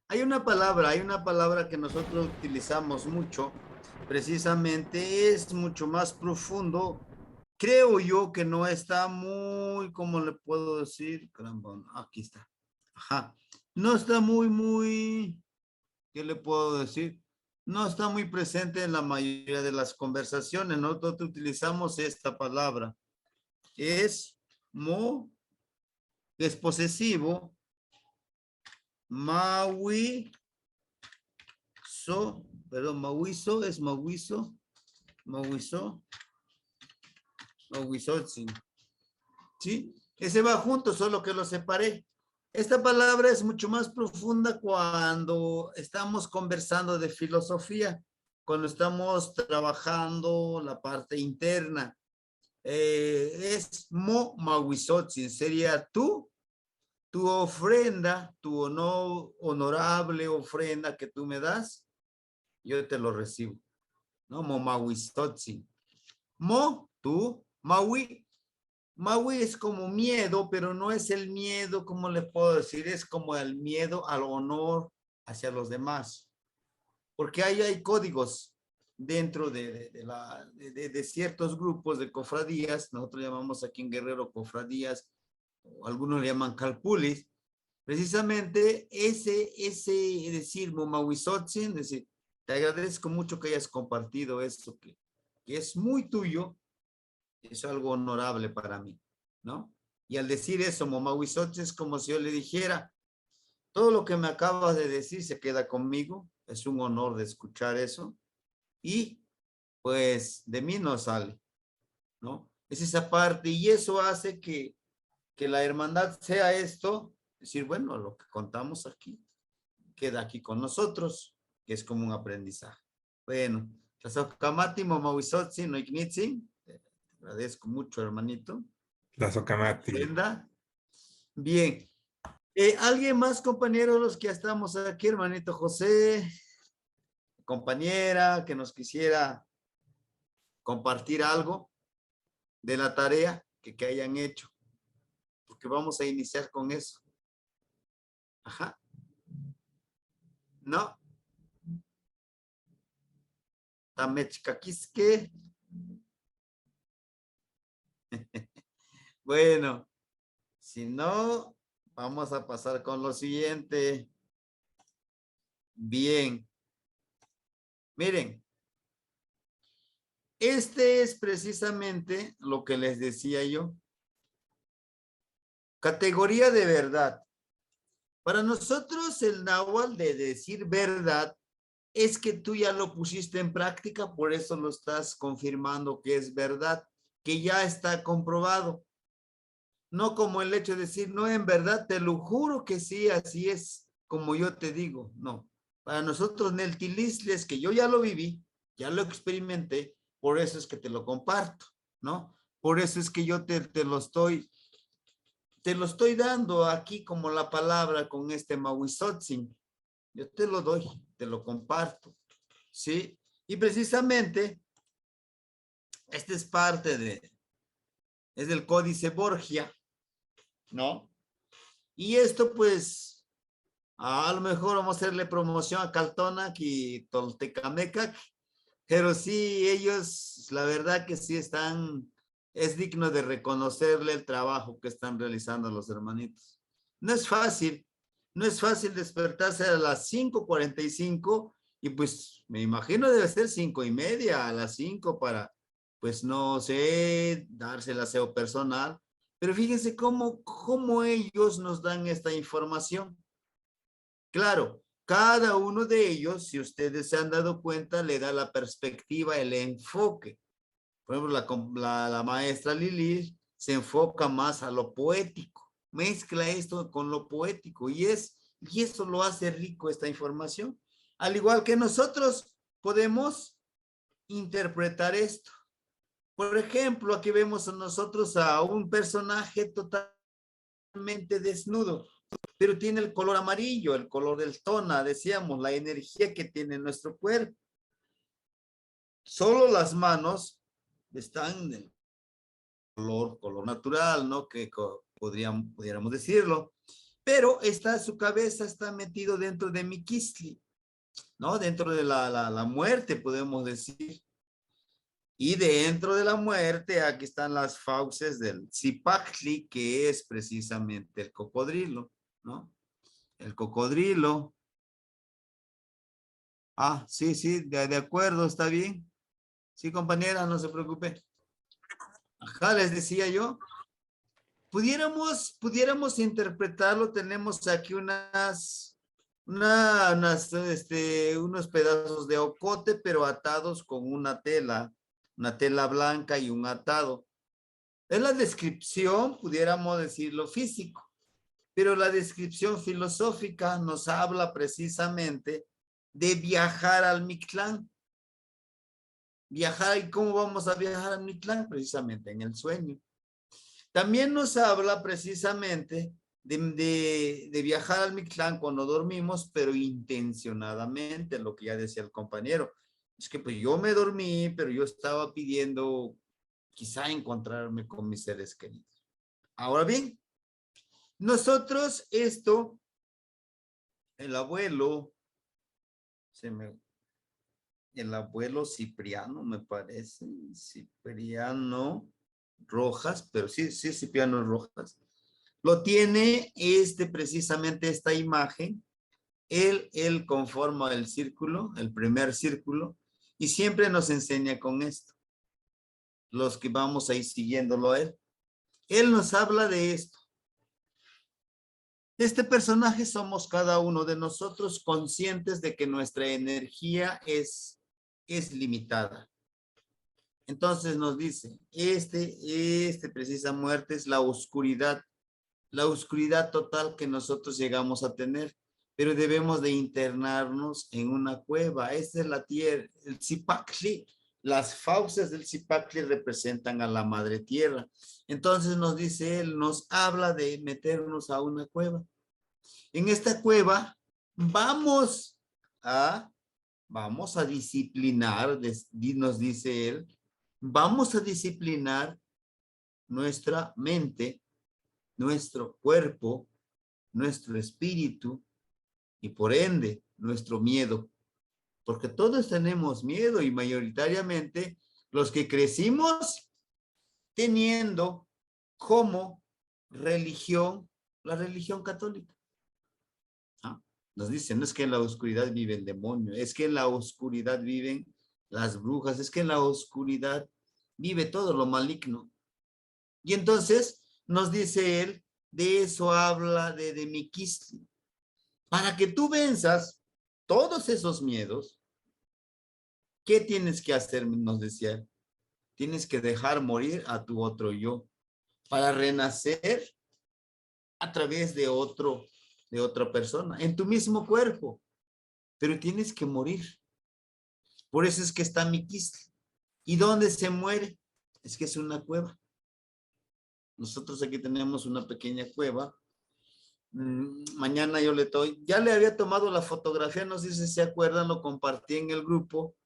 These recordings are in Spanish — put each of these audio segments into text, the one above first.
Hay una palabra que nosotros utilizamos mucho, precisamente es mucho más profundo. Creo yo que no está muy, ¿cómo le puedo decir? Caramba, aquí está. Ajá. No está muy, ¿qué le puedo decir? No está muy presente en la mayoría de las conversaciones. Nosotros utilizamos esta palabra. Es mo, que es posesivo, maui, perdón, mawizo, es mawizo, mawizo, mawizotzin, ¿sí? Ese va junto, solo que lo separé. Esta palabra es mucho más profunda cuando estamos conversando de filosofía, cuando estamos trabajando la parte interna. Es mo mawizotzin, sería tu ofrenda, tu honorable ofrenda que tú me das, yo te lo recibo, ¿no? Mo mawizotzin. Mo, tú, maui. Maui es como miedo, pero no es el miedo, ¿cómo le puedo decir? Es como el miedo al honor hacia los demás. Porque ahí hay códigos dentro de ciertos grupos de cofradías, nosotros llamamos aquí en Guerrero cofradías, o algunos le llaman calpulis, precisamente ese decir, Momahuizotzin, es decir, te agradezco mucho que hayas compartido esto que es muy tuyo, es algo honorable para mí, ¿no? Y al decir eso, Momahuizotzin, es como si yo le dijera, todo lo que me acabas de decir se queda conmigo, es un honor de escuchar eso, y pues de mí no sale, ¿no? Es esa parte, y eso hace que la hermandad sea esto, decir, bueno, lo que contamos aquí queda aquí con nosotros, que es como un aprendizaje. Bueno, Tlazohcamati, Momahuizotzin, Noignitzin, te agradezco mucho, hermanito. La Socamati. Ofrenda. Bien. ¿Alguien más, compañeros, los que ya estamos aquí, hermanito José, compañera, que nos quisiera compartir algo de la tarea que hayan hecho? Porque vamos a iniciar con eso. Ajá. ¿No? Tamechcaquisque. Bueno, si no, vamos a pasar con lo siguiente. Bien. Miren, este es precisamente lo que les decía yo. Categoría de verdad. Para nosotros el náhuatl de decir verdad es que tú ya lo pusiste en práctica, por eso lo estás confirmando que es verdad, que ya está comprobado. No como el hecho de decir, no, en verdad, te lo juro que sí, así es, como yo te digo. No. Para nosotros, Neltilisles, que yo ya lo viví, ya lo experimenté, por eso es que te lo comparto, ¿no? Por eso es que yo te lo estoy dando aquí como la palabra con este Mahuizotzin. Yo te lo doy, te lo comparto, ¿sí? Y precisamente, este es parte es del Códice Borgia, ¿no? Y esto pues, a lo mejor vamos a hacerle promoción a Caltonac y Toltecamecac, pero sí, ellos, la verdad que sí están, es digno de reconocerle el trabajo que están realizando los hermanitos. No es fácil, no es fácil despertarse a las 5:45 y pues me imagino debe ser 5:30 a las 5 para, pues no sé, darse el aseo personal. Pero fíjense cómo ellos nos dan esta información. Claro, cada uno de ellos, si ustedes se han dado cuenta, le da la perspectiva, el enfoque. Por ejemplo, la maestra Lili se enfoca más a lo poético, mezcla esto con lo poético y eso lo hace rico esta información. Al igual que nosotros podemos interpretar esto. Por ejemplo, aquí vemos a nosotros a un personaje totalmente desnudo, pero tiene el color amarillo, el color del tona, decíamos, la energía que tiene nuestro cuerpo. Solo las manos están del color natural, ¿no? Que pudiéramos decirlo. pero su cabeza está metido dentro de Miquistli, ¿no? Dentro de la muerte, podemos decir. Y dentro de la muerte, aquí están las fauces del Zipactli, que es precisamente el cocodrilo, ¿no? El cocodrilo. Ah, sí, sí, de acuerdo, está bien. Sí, compañera, no se preocupe. Ajá, les decía yo. Pudiéramos interpretarlo, tenemos aquí unos pedazos de ocote, pero atados con una tela blanca y un atado. En la descripción, pudiéramos decirlo físico, pero la descripción filosófica nos habla precisamente de viajar al Mictlán. Viajar, ¿y cómo vamos a viajar al Mictlán? Precisamente en el sueño. También nos habla precisamente de viajar al Mictlán cuando dormimos, pero intencionadamente, lo que ya decía el compañero. Es que pues yo me dormí, pero yo estaba pidiendo quizá encontrarme con mis seres queridos. Ahora bien, nosotros el abuelo, el abuelo Cipriano, me parece, Cipriano Rojas, pero sí, Cipriano Rojas, lo tiene precisamente esta imagen. Él conforma el círculo, el primer círculo, y siempre nos enseña con esto, los que vamos a ir siguiéndolo a él. Él nos habla de esto. Este personaje somos cada uno de nosotros conscientes de que nuestra energía es limitada. Entonces nos dice, precisa muerte es la oscuridad total que nosotros llegamos a tener, pero debemos de internarnos en una cueva. Esta es la tierra, el Zipactli. Las fauces del Zipactli representan a la madre tierra. Entonces nos dice él, nos habla de meternos a una cueva. En esta cueva vamos a disciplinar, nos dice él, vamos a disciplinar nuestra mente, nuestro cuerpo, nuestro espíritu y por ende nuestro miedo. Porque todos tenemos miedo y mayoritariamente los que crecimos teniendo como religión la religión católica. ¿Ah? Nos dicen, no es que en la oscuridad vive el demonio, es que en la oscuridad viven las brujas, es que en la oscuridad vive todo lo maligno. Y entonces nos dice él, de eso habla de Miquistli. Para que tú venzas todos esos miedos, ¿qué tienes que hacer? Nos decía él. Tienes que dejar morir a tu otro yo para renacer a través de otra persona, en tu mismo cuerpo. Pero tienes que morir. Por eso es que está Miquistli. ¿Y dónde se muere? Es que es una cueva. Nosotros aquí tenemos una pequeña cueva. Mañana yo ya le había tomado la fotografía, no sé si se acuerdan, lo compartí en el grupo.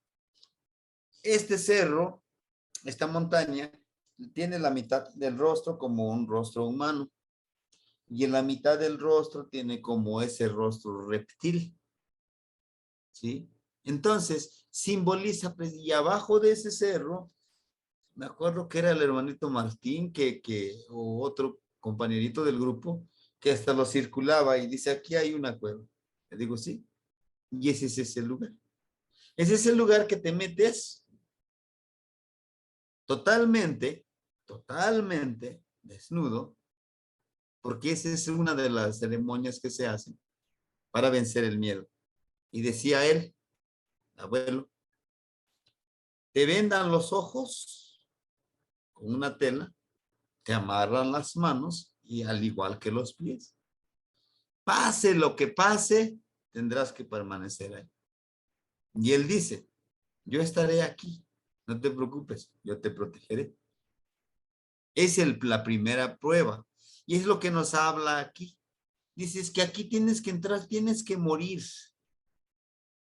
Este cerro, esta montaña, tiene la mitad del rostro como un rostro humano. Y en la mitad del rostro tiene como ese rostro reptil. ¿Sí? Entonces, simboliza, pues, y abajo de ese cerro, me acuerdo que era el hermanito Martín, o otro compañerito del grupo, que hasta lo circulaba y dice, aquí hay una cueva. Le digo, sí. Y ese es ese lugar. Ese es el lugar que te metes totalmente desnudo, porque esa es una de las ceremonias que se hacen para vencer el miedo. Y decía él, abuelo, te vendan los ojos con una tela, te amarran las manos y al igual que los pies. Pase lo que pase, tendrás que permanecer ahí. Y él dice, yo estaré aquí, no te preocupes, yo te protegeré. Es la primera prueba. Y es lo que nos habla aquí. Dices que aquí tienes que entrar, tienes que morir.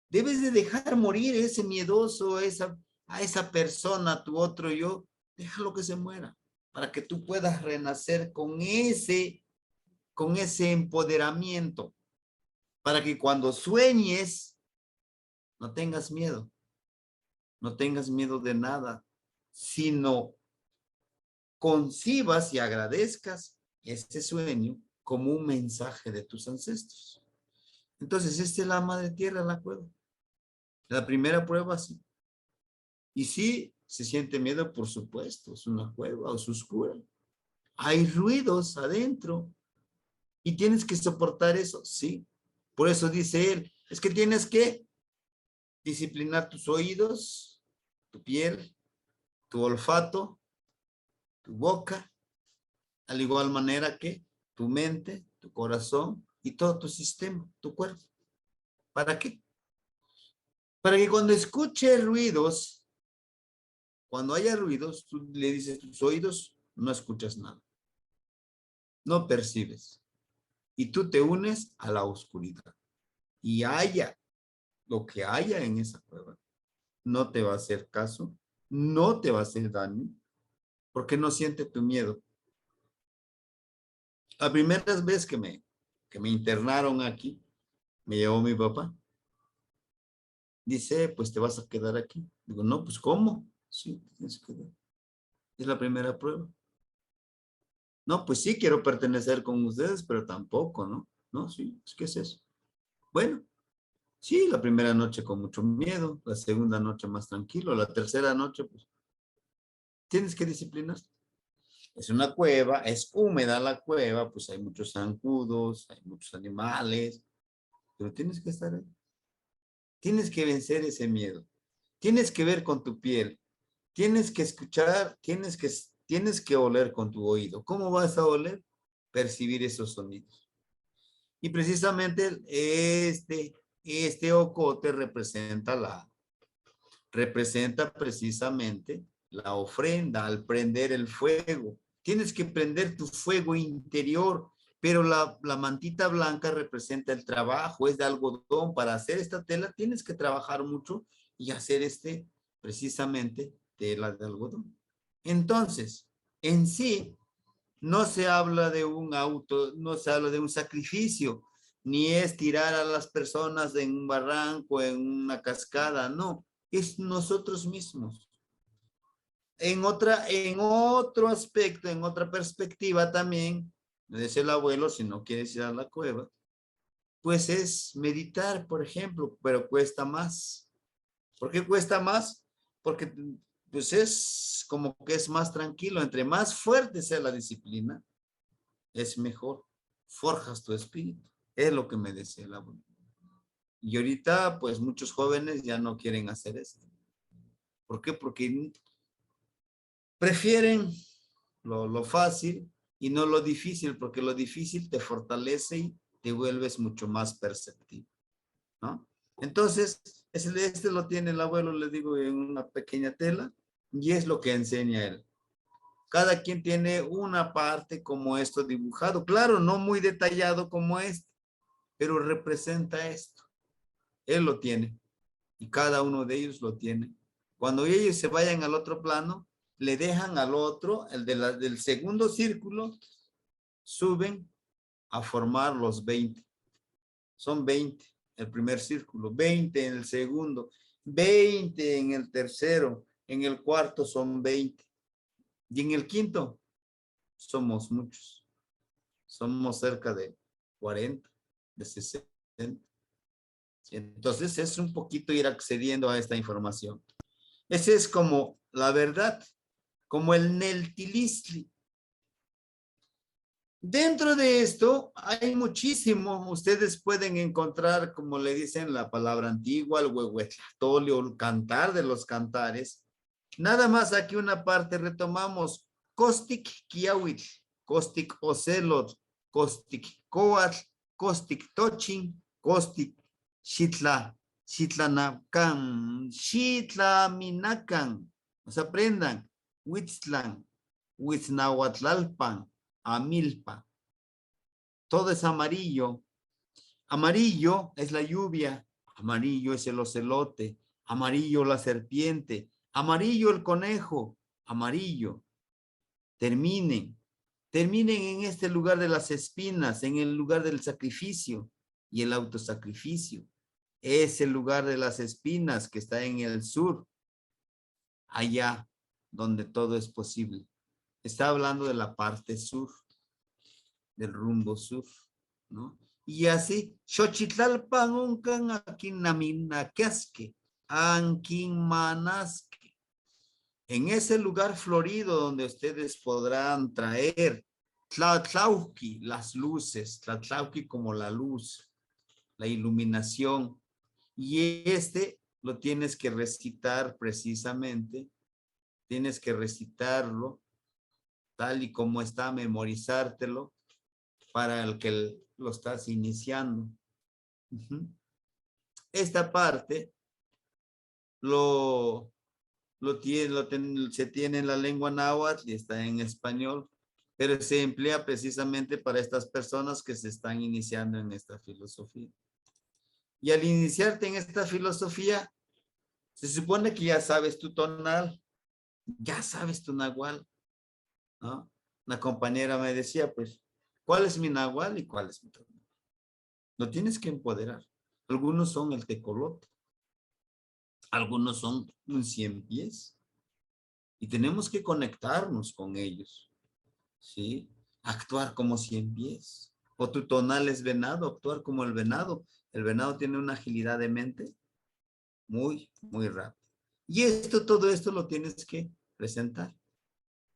Debes de dejar morir ese miedoso, a esa persona, tu otro yo. Déjalo que se muera para que tú puedas renacer con ese con ese empoderamiento, para que cuando sueñes no tengas miedo de nada, sino concibas y agradezcas ese sueño como un mensaje de tus ancestros. Entonces, esta es la madre tierra, la cueva. La primera prueba, sí. Y sí, se siente miedo, por supuesto, es una cueva, es oscura. Hay ruidos adentro y tienes que soportar eso, sí. Por eso dice él, es que tienes que disciplinar tus oídos, tu piel, tu olfato, tu boca, al igual manera que tu mente, tu corazón y todo tu sistema, tu cuerpo. ¿Para qué? Para que cuando escuche ruidos, cuando haya ruidos, tú le dices tus oídos, no escuchas nada. No percibes. Y tú te unes a la oscuridad. Y haya lo que haya en esa cueva. No te va a hacer caso, no te va a hacer daño, porque no siente tu miedo. La primera vez que me internaron aquí, me llevó mi papá. Dice, pues te vas a quedar aquí. Digo, no, pues ¿cómo? Sí, tienes que quedar. Es la primera prueba. No, pues sí, quiero pertenecer con ustedes, pero tampoco, ¿no? No, sí, ¿qué es eso? Bueno, sí, la primera noche con mucho miedo, la segunda noche más tranquilo, la tercera noche, pues, tienes que disciplinarte. Es una cueva, es húmeda la cueva, pues hay muchos zancudos, hay muchos animales, pero tienes que estar ahí. Tienes que vencer ese miedo. Tienes que ver con tu piel. Tienes que escuchar, tienes que oler con tu oído. ¿Cómo vas a oler? Percibir esos sonidos. Y precisamente este ocote representa precisamente la ofrenda al prender el fuego. Tienes que prender tu fuego interior, pero la mantita blanca representa el trabajo, es de algodón. Para hacer esta tela tienes que trabajar mucho y hacer precisamente tela de algodón. Entonces, en sí, no se habla de no se habla de un sacrificio, ni es tirar a las personas en un barranco, en una cascada, no, es nosotros mismos. En otro aspecto, en otra perspectiva también, me decía el abuelo, si no quieres ir a la cueva, pues es meditar, por ejemplo, pero cuesta más. ¿Por qué cuesta más? Porque pues es como que es más tranquilo. Entre más fuerte sea la disciplina, es mejor. Forjas tu espíritu. Es lo que me decía el abuelo. Y ahorita, pues muchos jóvenes ya no quieren hacer esto. ¿Por qué? Porque prefieren lo fácil y no lo difícil, porque lo difícil te fortalece y te vuelves mucho más perceptivo, ¿no? Entonces, este lo tiene el abuelo, le digo, en una pequeña tela, y es lo que enseña él. Cada quien tiene una parte como esto dibujado, claro, no muy detallado como este, pero representa esto. Él lo tiene, y cada uno de ellos lo tiene. Cuando ellos se vayan al otro plano, le dejan al otro, el del segundo círculo, suben a formar los 20. Son 20 el primer círculo, 20 en el segundo, 20 en el tercero, en el cuarto son 20. Y en el quinto somos muchos. Somos cerca de 40, de 60. Entonces es un poquito ir accediendo a esta información. Ese es como la verdad, como el Neltilistli. Dentro de esto hay muchísimo. Ustedes pueden encontrar, como le dicen, la palabra antigua, el huehuetlatolio, el cantar de los cantares. Nada más aquí una parte retomamos. Costic Kiawit, Costic Ocelot, Costic Coatl, Costic Tochin, Costic Xitla, Xitlanacan, Xitlaminacan. Nos aprendan. Huitzlan, Huitznahuatlalpan, Amilpa. Todo es amarillo. Amarillo es la lluvia. Amarillo es el ocelote. Amarillo la serpiente. Amarillo el conejo. Amarillo. Terminen. terminen en este lugar de las espinas, en el lugar del sacrificio y el autosacrificio. Es el lugar de las espinas que está en el sur, allá donde todo es posible. Está hablando de la parte sur, del rumbo sur, ¿no? Y así, Xochitlalpan uncan aquinaminaquasque, anquinmanasque. En ese lugar florido donde ustedes podrán traer Tlatlauqui, las luces, Tlatlauqui como la luz, la iluminación. Y este lo tienes que recitar precisamente, tienes que recitarlo tal y como está, memorizártelo para el que lo estás iniciando. Esta parte se tiene en la lengua náhuatl y está en español, pero se emplea precisamente para estas personas que se están iniciando en esta filosofía. Y al iniciarte en esta filosofía, se supone que ya sabes tu tonal, ya sabes tu nahual, ¿no? Una compañera me decía, pues, ¿cuál es mi nahual y cuál es mi tonal? Lo tienes que empoderar. Algunos son el tecolote, algunos son un 100 pies. Y tenemos que conectarnos con ellos, ¿sí? Actuar como 100 pies. O tu tonal es venado, actuar como el venado. El venado tiene una agilidad de mente muy, muy rápida. Y todo esto lo tienes que presentar.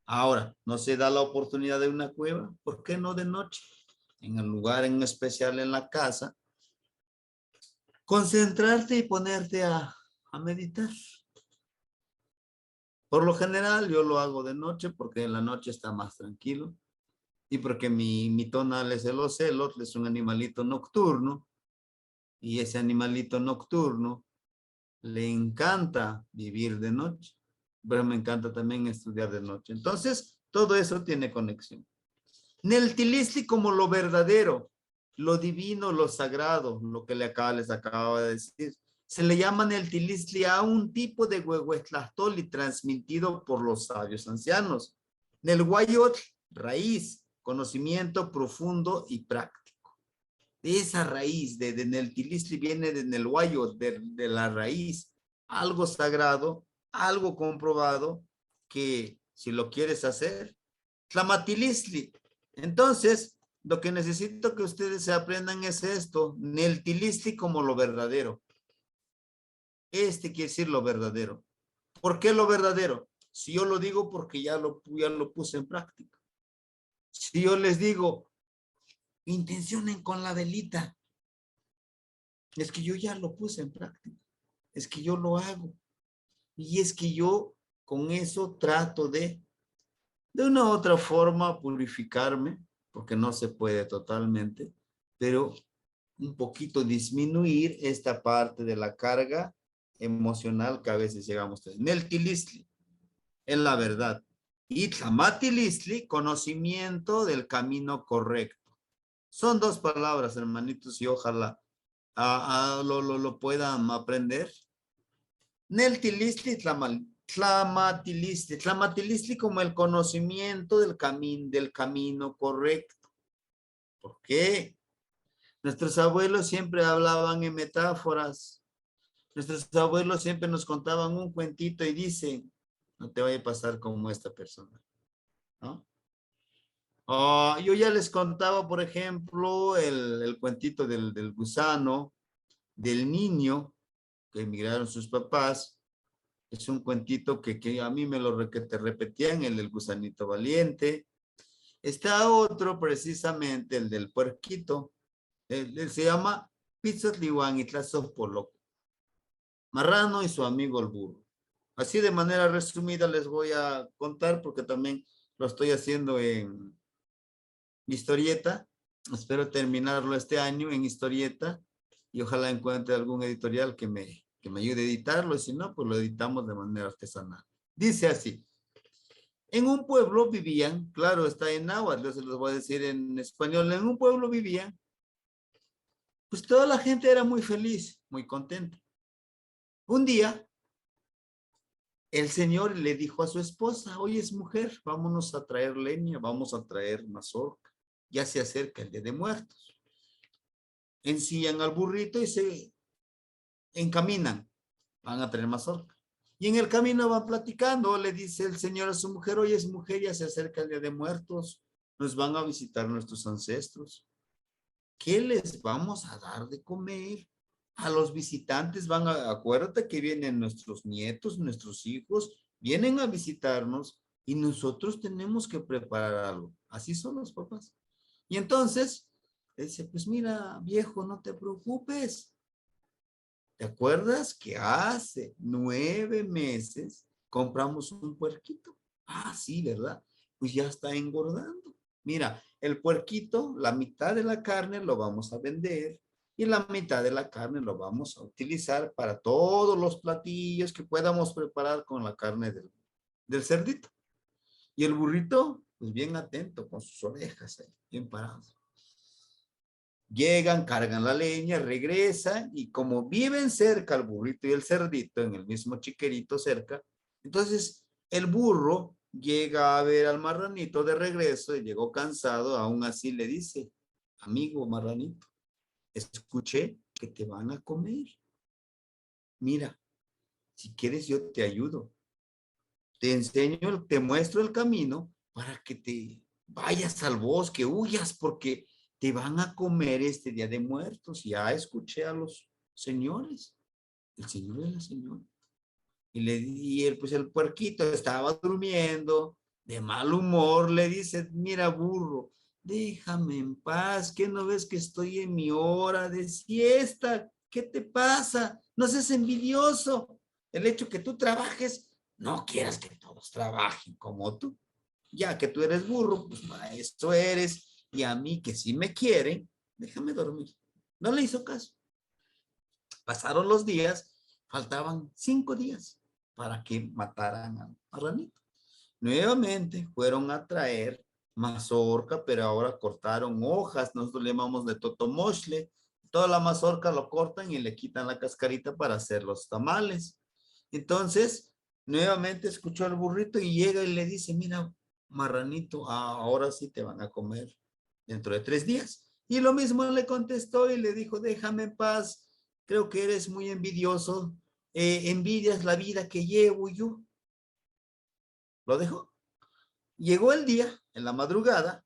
Ahora, no se da la oportunidad de una cueva, ¿por qué no de noche? En el lugar en especial en la casa, concentrarte y ponerte a meditar. Por lo general yo lo hago de noche porque en la noche está más tranquilo y porque mi tonal es el ocelot, es un animalito nocturno y ese animalito nocturno le encanta vivir de noche, pero me encanta también estudiar de noche. Entonces, todo eso tiene conexión. Neltilistli como lo verdadero, lo divino, lo sagrado, lo que les acaba de decir. Se le llama Neltilistli a un tipo de huehuetlastoli transmitido por los sabios ancianos. Nelhuayotl, raíz, conocimiento profundo y práctico. De esa raíz, de Neltilistli viene de Nelhuayotl, de la raíz. Algo sagrado, algo comprobado, que si lo quieres hacer, Tlamatilistli. Entonces, lo que necesito que ustedes se aprendan es esto, Neltilistli como lo verdadero. Este quiere decir lo verdadero. ¿Por qué lo verdadero? Si yo lo digo porque ya lo puse en práctica. Si yo les digo, intencionen con la velita, es que yo ya lo puse en práctica. Es que yo lo hago. Y es que yo con eso trato de una u otra forma purificarme, porque no se puede totalmente, pero un poquito disminuir esta parte de la carga emocional que a veces llegamos a tener. Neltilistli, es la verdad. Y Tlamatilistli, conocimiento del camino correcto. Son dos palabras, hermanitos, y ojalá lo puedan aprender. Neltilistli, Tlamatilistli. Tlamatilistli como el conocimiento del camino correcto. ¿Por qué? Nuestros abuelos siempre hablaban en metáforas. Nuestros abuelos siempre nos contaban un cuentito y dicen, no te vaya a pasar como esta persona, ¿no? Yo ya les contaba, por ejemplo, el cuentito del gusano, del niño que emigraron sus papás. Es un cuentito que a mí me lo repetían, el del gusanito valiente. Está otro, precisamente, el del puerquito. Él se llama Pizzotliwan y Tlazopoloco. Marrano y su amigo el burro. Así de manera resumida les voy a contar porque también lo estoy haciendo en historieta. Espero terminarlo este año en historieta y ojalá encuentre algún editorial que me ayude a editarlo y si no, pues lo editamos de manera artesanal. Dice así. En un pueblo vivían, claro, está en náhuatl, yo se los voy a decir en español, en un pueblo vivían, pues toda la gente era muy feliz, muy contenta. Un día, el señor le dijo a su esposa, oye, es mujer, vámonos a traer leña, vamos a traer mazorca. Ya se acerca el Día de Muertos. Ensillan al burrito y se encaminan, van a traer mazorca. Y en el camino van platicando, le dice el señor a su mujer, oye, es mujer, ya se acerca el Día de Muertos, nos van a visitar nuestros ancestros. ¿Qué les vamos a dar de comer? A los visitantes acuérdate que vienen nuestros nietos, nuestros hijos, vienen a visitarnos y nosotros tenemos que preparar algo. Así son los papás. Y entonces, dice, pues mira, viejo, no te preocupes. ¿Te acuerdas que hace 9 meses compramos un puerquito? Ah, sí, ¿verdad? Pues ya está engordando. Mira, el puerquito, la mitad de la carne lo vamos a vender y la mitad de la carne lo vamos a utilizar para todos los platillos que podamos preparar con la carne del cerdito. Y el burrito, pues bien atento, con sus orejas ahí, bien parados. Llegan, cargan la leña, regresan y como viven cerca el burrito y el cerdito en el mismo chiquerito cerca, entonces el burro llega a ver al marranito de regreso y llegó cansado, aún así le dice, amigo marranito, escuché que te van a comer. Mira, si quieres yo te ayudo. Te enseño, te muestro el camino para que te vayas al bosque, huyas porque te van a comer este Día de Muertos. Ya escuché a los señores, el señor y la señora. Pues el puerquito estaba durmiendo, de mal humor, le dice, mira burro, déjame en paz, ¿qué no ves que estoy en mi hora de siesta? ¿Qué te pasa? No seas envidioso. El hecho que tú trabajes, no quieras que todos trabajen como tú. Ya que tú eres burro, pues maestro eres, y a mí que sí me quieren, déjame dormir. No le hizo caso. Pasaron los días, faltaban 5 días para que mataran a Marranito. Nuevamente fueron a traer mazorca, pero ahora cortaron hojas, nosotros le llamamos de totomoshle. Toda la mazorca lo cortan y le quitan la cascarita para hacer los tamales. Entonces, nuevamente escuchó al burrito y llega y le dice, mira, Marranito, ahora sí te van a comer dentro de 3 días. Y lo mismo le contestó y le dijo, déjame en paz, creo que eres muy envidioso, envidias la vida que llevo yo. Lo dejó. Llegó el día, en la madrugada,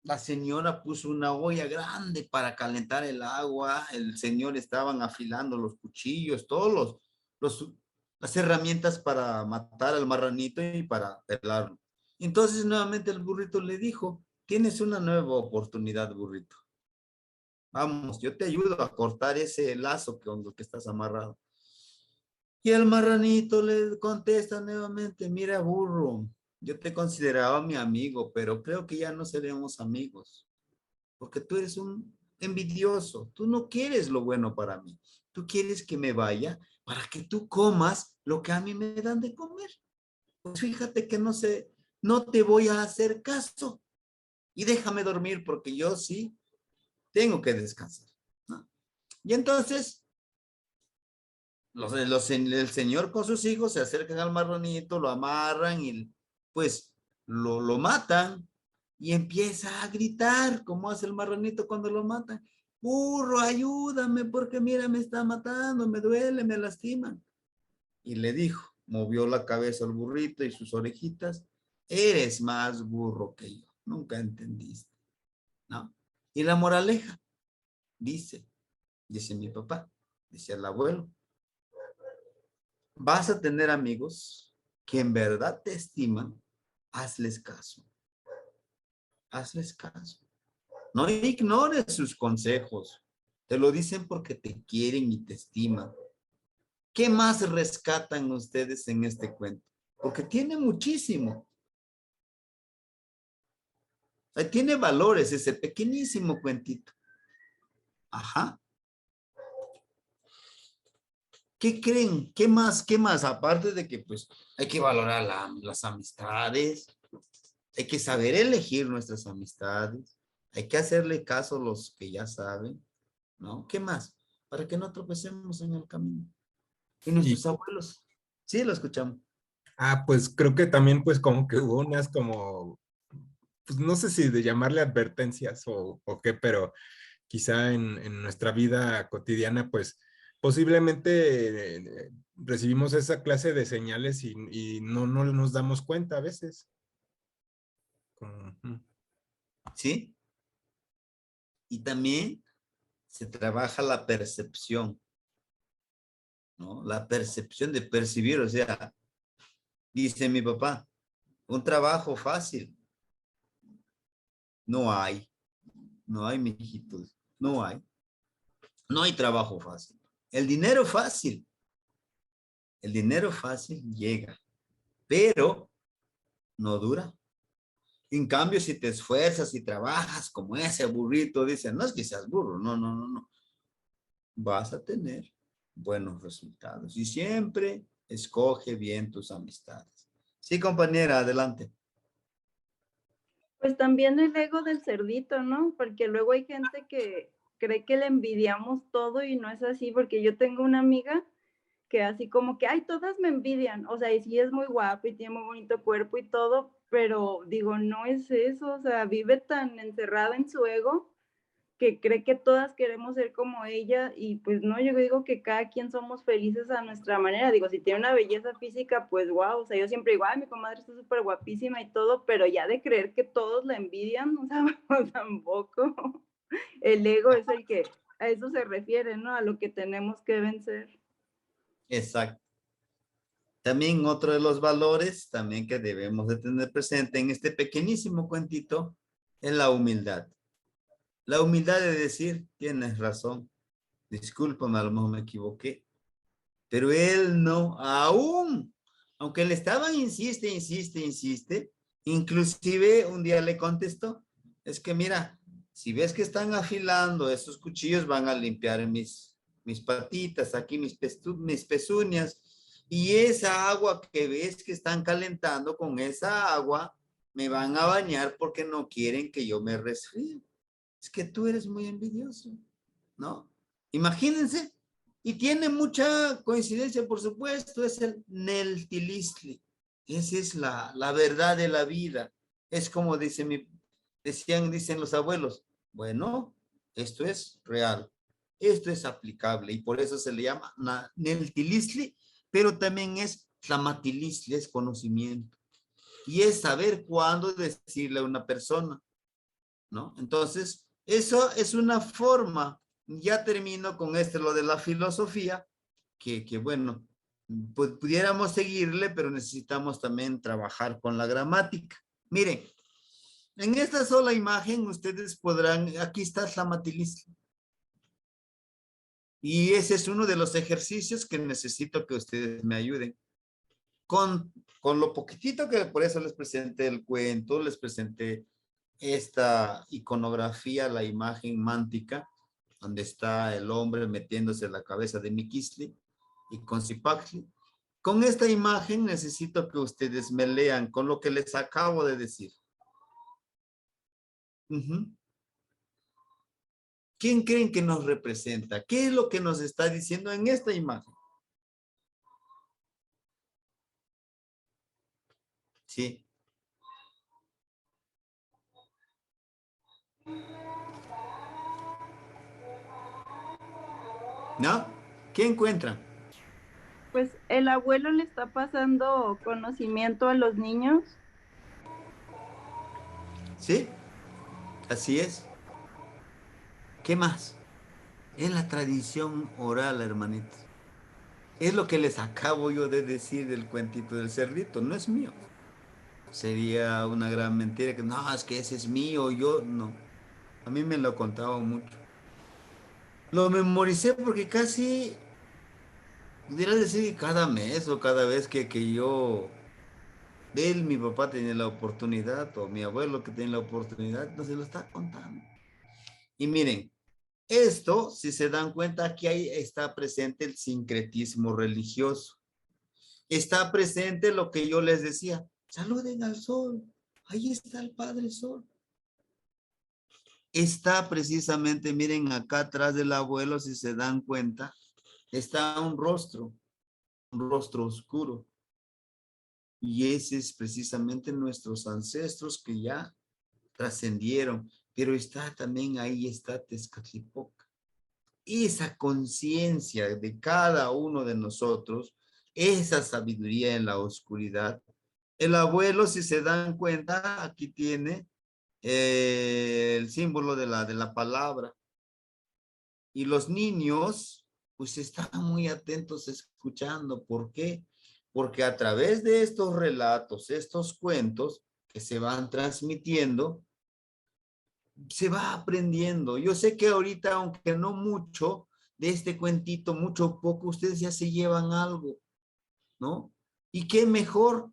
la señora puso una olla grande para calentar el agua, el señor estaban afilando los cuchillos, los, las herramientas para matar al marranito y para pelarlo. Entonces nuevamente el burrito le dijo, tienes una nueva oportunidad, burrito. Vamos, yo te ayudo a cortar ese lazo con el que estás amarrado. Y el marranito le contesta nuevamente, mira burro, yo te consideraba mi amigo, pero creo que ya no seremos amigos, porque tú eres un envidioso, tú no quieres lo bueno para mí, tú quieres que me vaya para que tú comas lo que a mí me dan de comer. Pues fíjate que no sé, no te voy a hacer caso y déjame dormir porque yo sí tengo que descansar, ¿no? Y entonces el señor con sus hijos se acercan al marranito, lo amarran y pues lo matan y empieza a gritar, como hace el marranito cuando lo matan. Burro, ayúdame porque mira, me está matando, me duele, me lastiman. Y le dijo, movió la cabeza al burrito y sus orejitas, eres más burro que yo, nunca entendiste, ¿no? Y la moraleja, dice mi papá, dice el abuelo, vas a tener amigos que en verdad te estiman, hazles caso, hazles caso. No ignores sus consejos, te lo dicen porque te quieren y te estiman. ¿Qué más rescatan ustedes en este cuento? Porque tiene muchísimo. Tiene valores ese pequeñísimo cuentito. Ajá. ¿Qué creen? ¿Qué más? ¿Qué más? Aparte de que pues hay que valorar las amistades, hay que saber elegir nuestras amistades, hay que hacerle caso a los que ya saben, ¿no? ¿Qué más? Para que no tropecemos en el camino. Y Y, nuestros abuelos, Sí, lo escuchamos. Ah, pues creo que también pues como que hubo unas como, pues no sé si de llamarle advertencias o qué, pero quizá en nuestra vida cotidiana pues posiblemente recibimos esa clase de señales y no nos damos cuenta a veces. Ujú. ¿Sí? Y también se trabaja la percepción, ¿no? La percepción de percibir, o sea, dice mi papá, un trabajo fácil, no hay, no hay, mijitos, no hay, no hay trabajo fácil. El dinero fácil llega, pero no dura. En cambio, si te esfuerzas y trabajas como ese burrito, dicen, no es que seas burro, no, no, no, no. Vas a tener buenos resultados y siempre escoge bien tus amistades. Sí, compañera, adelante. Pues también el ego del cerdito, ¿no? Porque luego hay gente que cree que le envidiamos todo y no es así, porque yo tengo una amiga que así como que, ay, todas me envidian, o sea, y sí es muy guapa y tiene muy bonito cuerpo y todo, pero digo, no es eso, o sea, vive tan encerrada en su ego que cree que todas queremos ser como ella y pues no, yo digo que cada quien somos felices a nuestra manera, digo, si tiene una belleza física, pues wow, o sea, yo siempre digo, ay, mi comadre está súper guapísima y todo, pero ya de creer que todos la envidian, o sea, pues, tampoco, el ego es el que a eso se refiere, ¿no? A lo que tenemos que vencer. Exacto. También otro de los valores también que debemos de tener presente en este pequeñísimo cuentito es la humildad. La humildad de decir, tienes razón, discúlpame, a lo mejor me equivoqué, pero él no, aún, aunque le estaban, insiste, insiste, insiste, inclusive un día le contestó, es que mira, si ves que están afilando esos cuchillos, van a limpiar mis patitas, aquí mis pezuñas, y esa agua que ves que están calentando, con esa agua me van a bañar porque no quieren que yo me resfríe. Es que tú eres muy envidioso, ¿no? Imagínense, y tiene mucha coincidencia, por supuesto, es el Neltilisli. Esa es la verdad de la vida. Es como dicen los abuelos, bueno, esto es real, esto es aplicable, y por eso se le llama Neltilisli, pero también es Tlamatilisli, es conocimiento. Y es saber cuándo decirle a una persona, ¿no? Entonces, eso es una forma, ya termino con lo de la filosofía, que bueno, pues pudiéramos seguirle, pero necesitamos también trabajar con la gramática. Miren, en esta sola imagen ustedes podrán, aquí está Tlamatilis, y ese es uno de los ejercicios que necesito que ustedes me ayuden. Con lo poquitito que por eso les presenté el cuento, les presenté esta iconografía, la imagen mántica, donde está el hombre metiéndose la cabeza de Miquisli y con Zipaxli. Con esta imagen necesito que ustedes me lean con lo que les acabo de decir. ¿Quién creen que nos representa? ¿Qué es lo que nos está diciendo en esta imagen? Sí. ¿No? ¿Qué encuentran? Pues el abuelo le está pasando conocimiento a los niños. ¿Sí? Así es. ¿Qué más? Es la tradición oral, hermanitos. Es lo que les acabo yo de decir del cuentito del cerdito, no es mío. Sería una gran mentira que no, es que ese es mío, yo no. A mí me lo contaba mucho. Lo memoricé porque casi, pudiera decir, cada mes o cada vez que yo, él, mi papá tenía la oportunidad, o mi abuelo que tenía la oportunidad, no se lo está contando. Y miren, esto, si se dan cuenta, aquí está presente el sincretismo religioso. Está presente lo que yo les decía, saluden al sol, ahí está el Padre Sol. Está precisamente, miren acá atrás del abuelo, si se dan cuenta, está un rostro. rostro oscuro. Y ese es precisamente nuestros ancestros que ya trascendieron, pero está también ahí, está Tezcatlipoca. Esa conciencia de cada uno de nosotros, esa sabiduría en la oscuridad. El abuelo, si se dan cuenta, aquí tiene el símbolo de la palabra. Y los niños, pues están muy atentos escuchando. ¿Por qué? Porque a través de estos relatos, estos cuentos que se van transmitiendo, se va aprendiendo. Yo sé que ahorita, aunque no mucho, de este cuentito, mucho o poco, ustedes ya se llevan algo, ¿no? Y qué mejor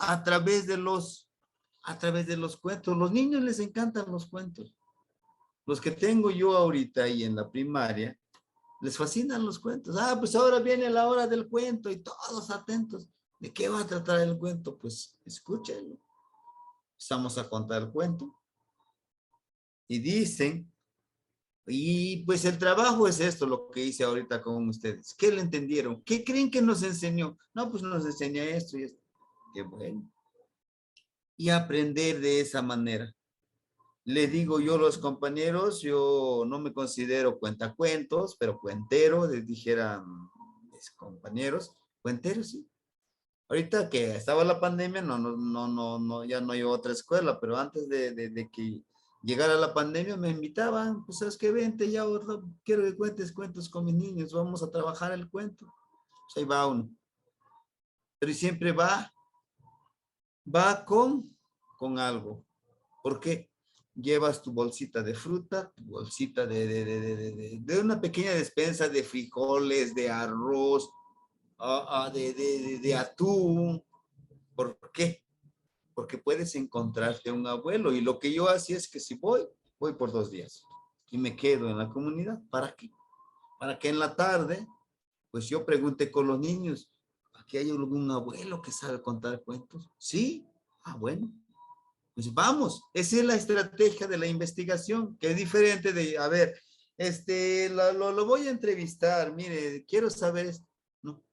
a través de los cuentos. Los niños les encantan los cuentos. Los que tengo yo ahorita ahí en la primaria, les fascinan los cuentos. Ah, pues ahora viene la hora del cuento y todos atentos. ¿De qué va a tratar el cuento? Pues escúchenlo. Empezamos a contar el cuento. Y dicen, y pues el trabajo es esto, lo que hice ahorita con ustedes. ¿Qué le entendieron? ¿Qué creen que nos enseñó? No, pues nos enseña esto y esto. Qué bueno. Y aprender de esa manera. Le digo yo a los compañeros, yo no me considero cuentacuentos, pero cuentero, les dijeran mis compañeros, cuentero, sí. Ahorita que estaba la pandemia, no, ya no hay otra escuela, pero antes de que llegara la pandemia me invitaban, pues sabes que vente ya, quiero que cuentes cuentos con mis niños, vamos a trabajar el cuento. Pues ahí va uno. Pero siempre va con algo. ¿Por qué? Llevas tu bolsita de fruta, tu bolsita de una pequeña despensa de frijoles, de arroz, de atún. ¿Por qué? Porque puedes encontrarte un abuelo. Y lo que yo hacía es que si voy por 2 días y me quedo en la comunidad. ¿Para qué? Para que en la tarde, pues yo pregunte con los niños, ¿aquí hay algún abuelo que sabe contar cuentos? Sí. Ah, bueno. Pues vamos, esa es la estrategia de la investigación, que es diferente de, a ver, lo voy a entrevistar, mire, quiero saber esto. No.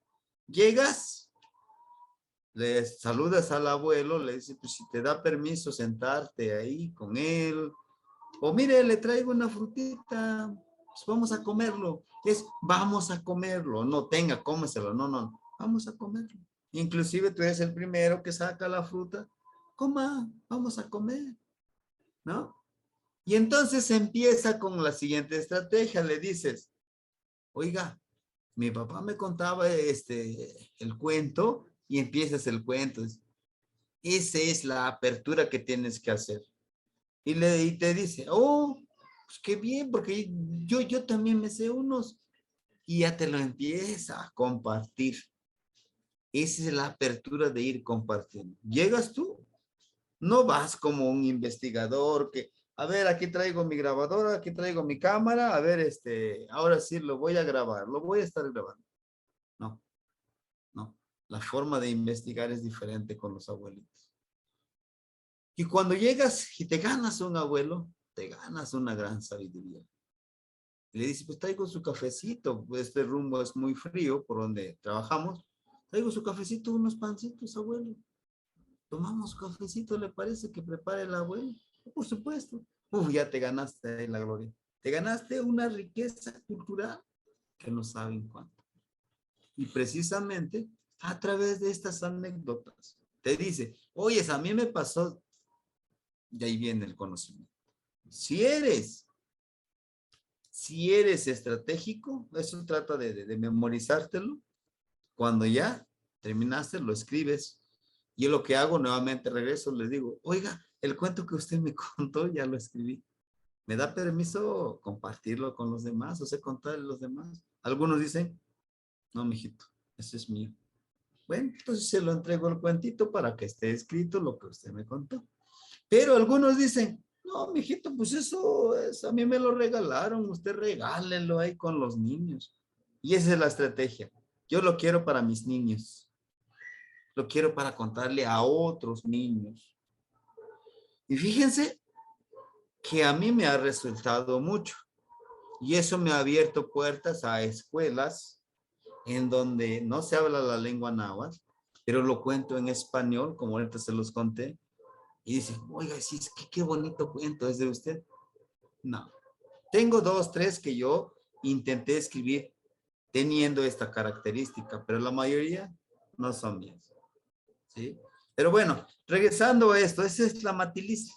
Llegas, le saludas al abuelo, le dices, pues si te da permiso sentarte ahí con él, o mire, le traigo una frutita, pues vamos a comerlo. Vamos a comerlo, no tenga, cómeselo, no, vamos a comerlo. Inclusive tú eres el primero que saca la fruta, coma, vamos a comer, ¿no? Y entonces empieza con la siguiente estrategia, le dices, oiga, mi papá me contaba el cuento y empiezas el cuento. Esa es la apertura que tienes que hacer. Y te dice, oh, pues qué bien, porque yo también me sé unos. Y ya te lo empieza a compartir. Esa es la apertura de ir compartiendo. Llegas tú, no vas como un investigador que, a ver, aquí traigo mi grabadora, aquí traigo mi cámara, a ver, ahora sí lo voy a grabar, lo voy a estar grabando. No. La forma de investigar es diferente con los abuelitos. Y cuando llegas y te ganas un abuelo, te ganas una gran sabiduría. Y le dices, pues traigo su cafecito, este rumbo es muy frío por donde trabajamos, traigo su cafecito, unos pancitos, abuelo. Tomamos cafecito, ¿le parece que prepare el abuelo? Por supuesto. Ya te ganaste la gloria. Te ganaste una riqueza cultural que no saben cuánto. Y precisamente a través de estas anécdotas te dice, oye, a mí me pasó, y ahí viene el conocimiento. Si eres estratégico, eso trata de memorizártelo. Cuando ya terminaste, lo escribes. Yo lo que hago, nuevamente regreso, les digo, oiga, el cuento que usted me contó, ya lo escribí. ¿Me da permiso compartirlo con los demás? O sea, contarle a los demás. Algunos dicen, no, mijito, ese es mío. Bueno, entonces se lo entrego el cuentito para que esté escrito lo que usted me contó. Pero algunos dicen, no, mijito, pues eso a mí me lo regalaron, usted regálelo ahí con los niños. Y esa es la estrategia. Yo lo quiero para mis niños. Lo quiero para contarle a otros niños. Y fíjense que a mí me ha resultado mucho. Y eso me ha abierto puertas a escuelas en donde no se habla la lengua náhuatl, pero lo cuento en español, como ahorita se los conté, y dice, oiga, sí, es que qué bonito cuento, ¿es de usted? No. Tengo 2, 3 que yo intenté escribir teniendo esta característica, pero la mayoría no son mías, ¿sí? Pero bueno, regresando a esto, esa es la matilicia.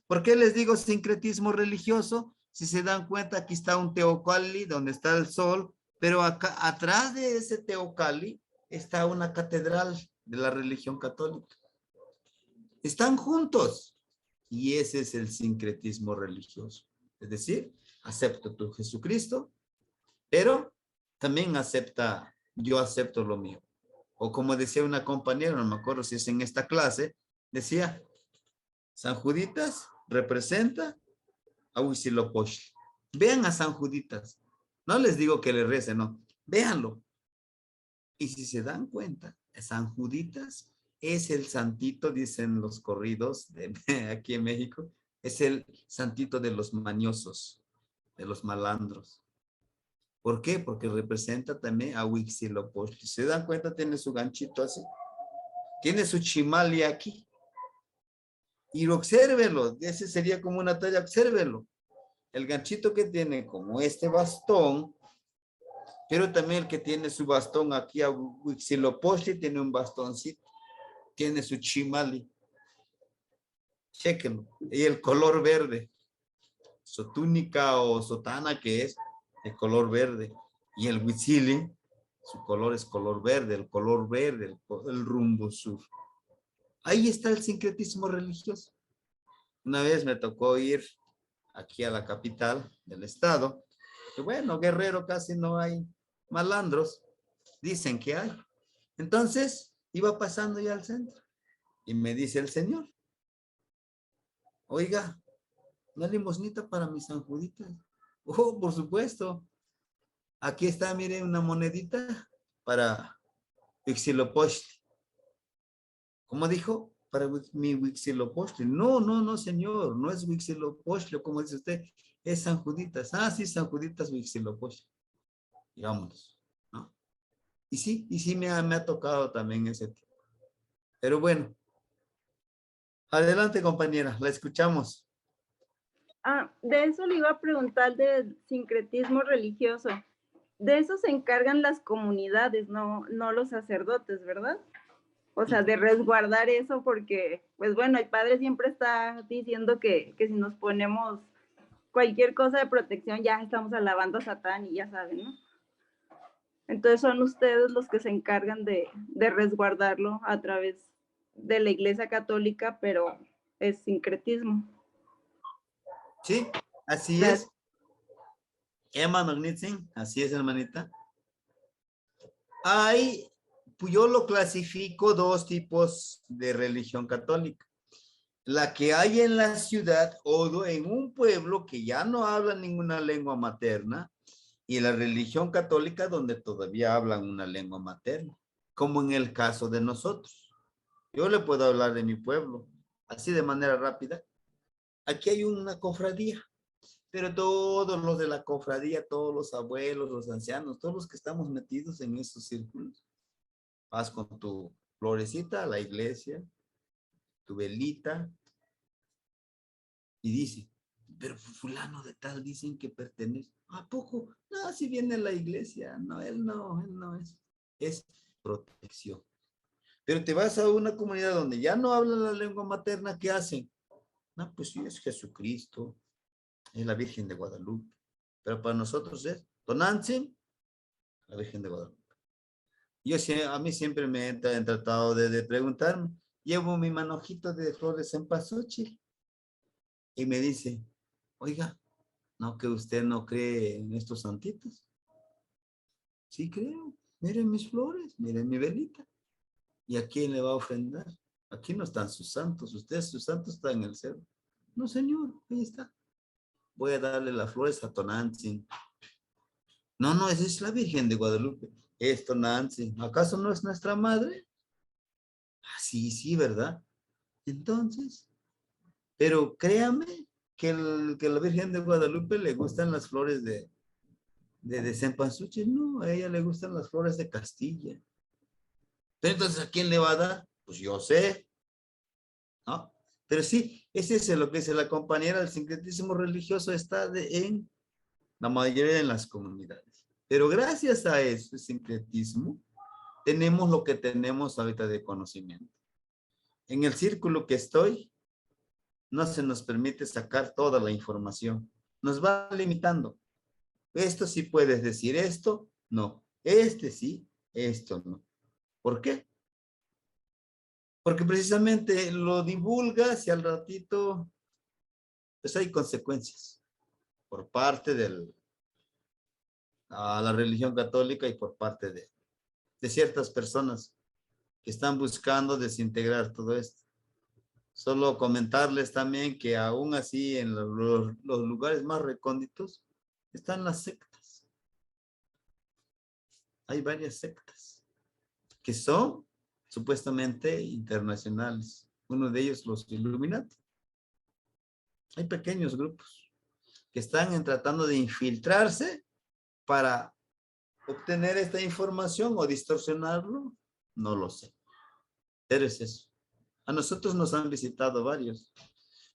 ¿Por qué les digo sincretismo religioso? Si se dan cuenta, aquí está un teocalli donde está el sol, pero acá atrás de ese teocalli está una catedral de la religión católica. Están juntos y ese es el sincretismo religioso. Es decir, acepto tu Jesucristo, pero también yo acepto lo mío. O como decía una compañera, no me acuerdo si es en esta clase, decía, San Juditas representa a Huitzilopochtli. Vean a San Juditas. No les digo que le recen, no. Véanlo. Y si se dan cuenta, San Juditas es el santito, dicen los corridos de aquí en México, es el santito de los mañosos, de los malandros. ¿Por qué? Porque representa también a Huitzilopochtli. ¿Se dan cuenta? Tiene su ganchito así. Tiene su chimali aquí. Y obsérvelo. Ese sería como una talla. Obsérvelo. El ganchito que tiene como este bastón, pero también el que tiene su bastón aquí a Huitzilopochtli tiene un bastoncito. Tiene su chimali. Chéquenlo. Y el color verde. Su túnica o sotana que es de color verde. Y el huitzili, su color es color verde, el rumbo sur. Ahí está el sincretismo religioso. Una vez me tocó ir aquí a la capital del estado. Y bueno, Guerrero casi no hay malandros. Dicen que hay. Entonces, iba pasando ya al centro. Y me dice el señor, oiga, una limosnita para mis San Juditas. Oh, por supuesto. Aquí está, mire, una monedita para Huitzilopochtli. ¿Cómo dijo? Para mi Huitzilopochtli. No, no, no, señor. No es Huitzilopochtli, como dice usted. Es San Juditas. Ah, sí, San Juditas Huitzilopochtli. Y vámonos, ¿no? Y sí me ha tocado también ese tipo. Pero bueno. Adelante, compañera. La escuchamos. De eso le iba a preguntar del sincretismo religioso. De eso se encargan las comunidades, no los sacerdotes, ¿verdad? O sea, de resguardar eso porque, pues bueno, el padre siempre está diciendo que si nos ponemos cualquier cosa de protección ya estamos alabando a Satán y ya saben, ¿no? Entonces son ustedes los que se encargan de resguardarlo a través de la Iglesia Católica, pero es sincretismo. Sí, así es. Emma Magnitsky, así es, hermanita. Yo lo clasifico 2 tipos de religión católica. La que hay en la ciudad o en un pueblo que ya no habla ninguna lengua materna, y la religión católica donde todavía hablan una lengua materna, como en el caso de nosotros. Yo le puedo hablar de mi pueblo, así de manera rápida. Aquí hay una cofradía, pero todos los de la cofradía, todos los abuelos, los ancianos, todos los que estamos metidos en esos círculos, vas con tu florecita a la iglesia, tu velita, y dice, pero fulano de tal dicen que pertenece. ¿A poco? No, si viene a la iglesia. No, él no es. Es protección. Pero te vas a una comunidad donde ya no hablan la lengua materna, ¿qué hacen? No, pues sí, es Jesucristo, es la Virgen de Guadalupe. Pero para nosotros es Tonantzin, la Virgen de Guadalupe. A mí siempre me han tratado de preguntarme, llevo mi manojito de flores en cempasúchil y me dice, oiga, ¿no que usted no cree en estos santitos? Sí creo, miren mis flores, miren mi velita. ¿Y a quién le va a ofrendar? Aquí no están sus santos, sus santos están en el cielo. No, señor, ahí está. Voy a darle las flores a Tonantzin. No, esa es la Virgen de Guadalupe. Es Tonantzin. ¿Acaso no es nuestra madre? Ah, sí, ¿verdad? Entonces, pero créame que la Virgen de Guadalupe le gustan las flores de de cempasúchil, no, a ella le gustan las flores de Castilla. Pero entonces, ¿a quién le va a dar? Pues yo sé, ¿no? Pero sí, ese es lo que dice la compañera, el sincretismo religioso está en la mayoría de las comunidades. Pero gracias a ese sincretismo, tenemos lo que tenemos ahorita de conocimiento. En el círculo que estoy, no se nos permite sacar toda la información. Nos va limitando. Esto sí puedes decir, esto no. Este sí, esto no. ¿Por qué? Porque precisamente lo divulgas y al ratito, pues hay consecuencias por parte de la religión católica y por parte de ciertas personas que están buscando desintegrar todo esto. Solo comentarles también que aún así en los lugares más recónditos están las sectas. Hay varias sectas que son supuestamente internacionales. Uno de ellos los Illuminati. Hay pequeños grupos que están tratando de infiltrarse para obtener esta información o distorsionarlo. No lo sé. Pero es eso. A nosotros nos han visitado varios.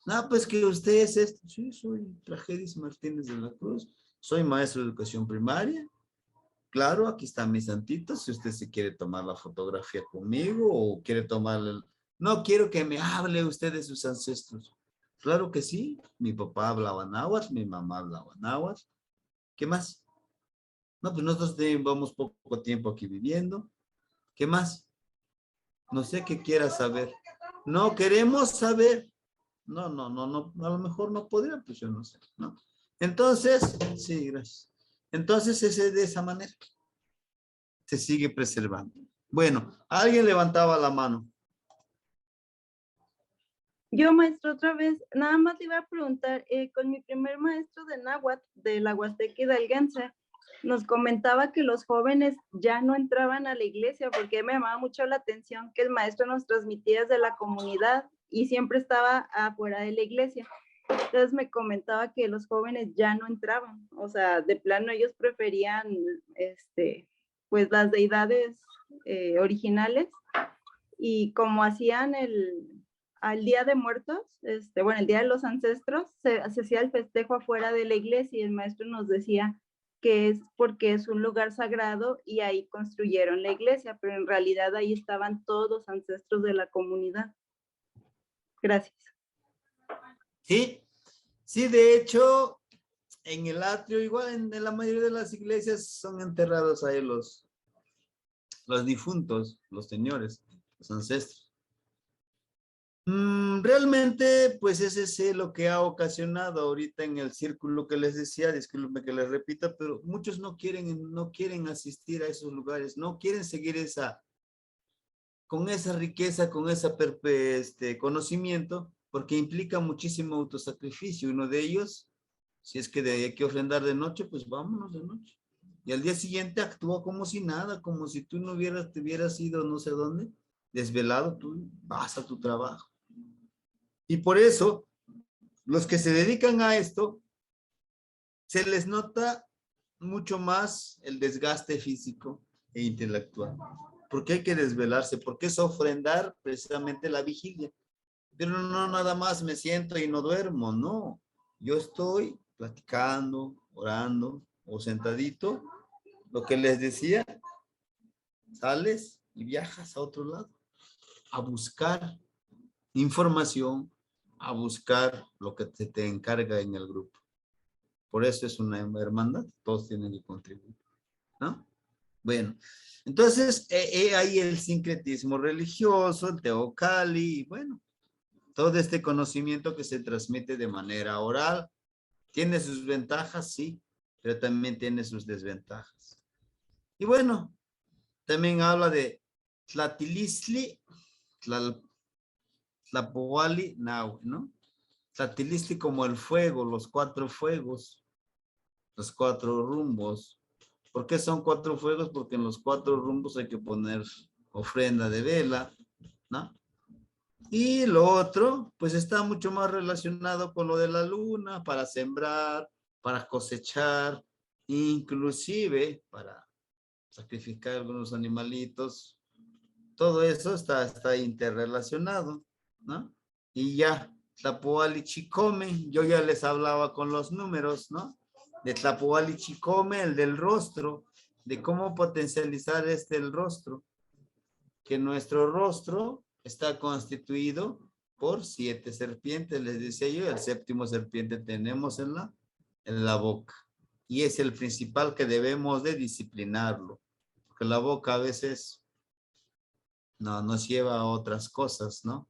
No, pues que usted es esto. Sí, soy Tragedis Martínez de la Cruz. Soy maestro de educación primaria. Claro, aquí están mis santitos. Si usted se quiere tomar la fotografía conmigo o quiere tomarle... No quiero que me hable usted de sus ancestros. Claro que sí. Mi papá hablaba náhuatl, mi mamá hablaba náhuatl. ¿Qué más? No, pues nosotros llevamos poco tiempo aquí viviendo. ¿Qué más? No sé qué quiera saber. No queremos saber. No, a lo mejor no podría, pues yo no sé, ¿no? Entonces, sí, gracias. Entonces, de esa manera se sigue preservando. Bueno, alguien levantaba la mano. Yo, maestro, otra vez, nada más le iba a preguntar, con mi primer maestro de náhuatl, de la Huasteca Hidalguense, nos comentaba que los jóvenes ya no entraban a la iglesia porque me llamaba mucho la atención que el maestro nos transmitía desde la comunidad y siempre estaba afuera de la iglesia. Entonces me comentaba que los jóvenes ya no entraban, o sea, de plano ellos preferían, pues las deidades originales y como hacían al Día de Muertos, bueno, el Día de los Ancestros, se hacía el festejo afuera de la iglesia y el maestro nos decía que es porque es un lugar sagrado y ahí construyeron la iglesia, pero en realidad ahí estaban todos los ancestros de la comunidad. Gracias. Sí, sí, de hecho, en el atrio, igual en la mayoría de las iglesias son enterrados ahí los difuntos, los señores, los ancestros. Realmente, pues ese es lo que ha ocasionado ahorita en el círculo que les decía, disculpen que les repita, pero muchos no quieren asistir a esos lugares, no quieren seguir con esa riqueza, con ese conocimiento, porque implica muchísimo autosacrificio. Uno de ellos, si es que hay que ofrendar de noche, pues vámonos de noche. Y al día siguiente actúa como si nada, como si tú no te hubieras ido no sé dónde, desvelado, tú vas a tu trabajo. Y por eso, los que se dedican a esto, se les nota mucho más el desgaste físico e intelectual. Porque hay que desvelarse, porque es ofrendar precisamente la vigilia. Pero no nada más me siento y no duermo, no. Yo estoy platicando, orando o sentadito. Lo que les decía, sales y viajas a otro lado a buscar información, a buscar lo que te encarga en el grupo. Por eso es una hermandad, todos tienen que contribuir, ¿no? Bueno, entonces hay el sincretismo religioso, el teocalli, y bueno, todo este conocimiento que se transmite de manera oral. ¿Tiene sus ventajas? Sí, pero también tiene sus desventajas. Y bueno, también habla de Tlatilistli, Tlapoali, Nahue, ¿no? Tlatilistli como el fuego, los 4 fuegos, los 4 rumbos. ¿Por qué son 4 fuegos? Porque en los 4 rumbos hay que poner ofrenda de vela, ¿no? Y lo otro, pues está mucho más relacionado con lo de la luna, para sembrar, para cosechar, inclusive para sacrificar algunos animalitos, todo eso está interrelacionado, ¿no? Y ya, Tlapoali Chicome, yo ya les hablaba con los números, ¿no? De Tlapoali Chicome, el del rostro, de cómo potencializar el rostro, que nuestro rostro está constituido por 7 serpientes, les decía yo, el séptimo serpiente tenemos en la boca, y es el principal que debemos de disciplinarlo, porque la boca a veces nos lleva a otras cosas, ¿no?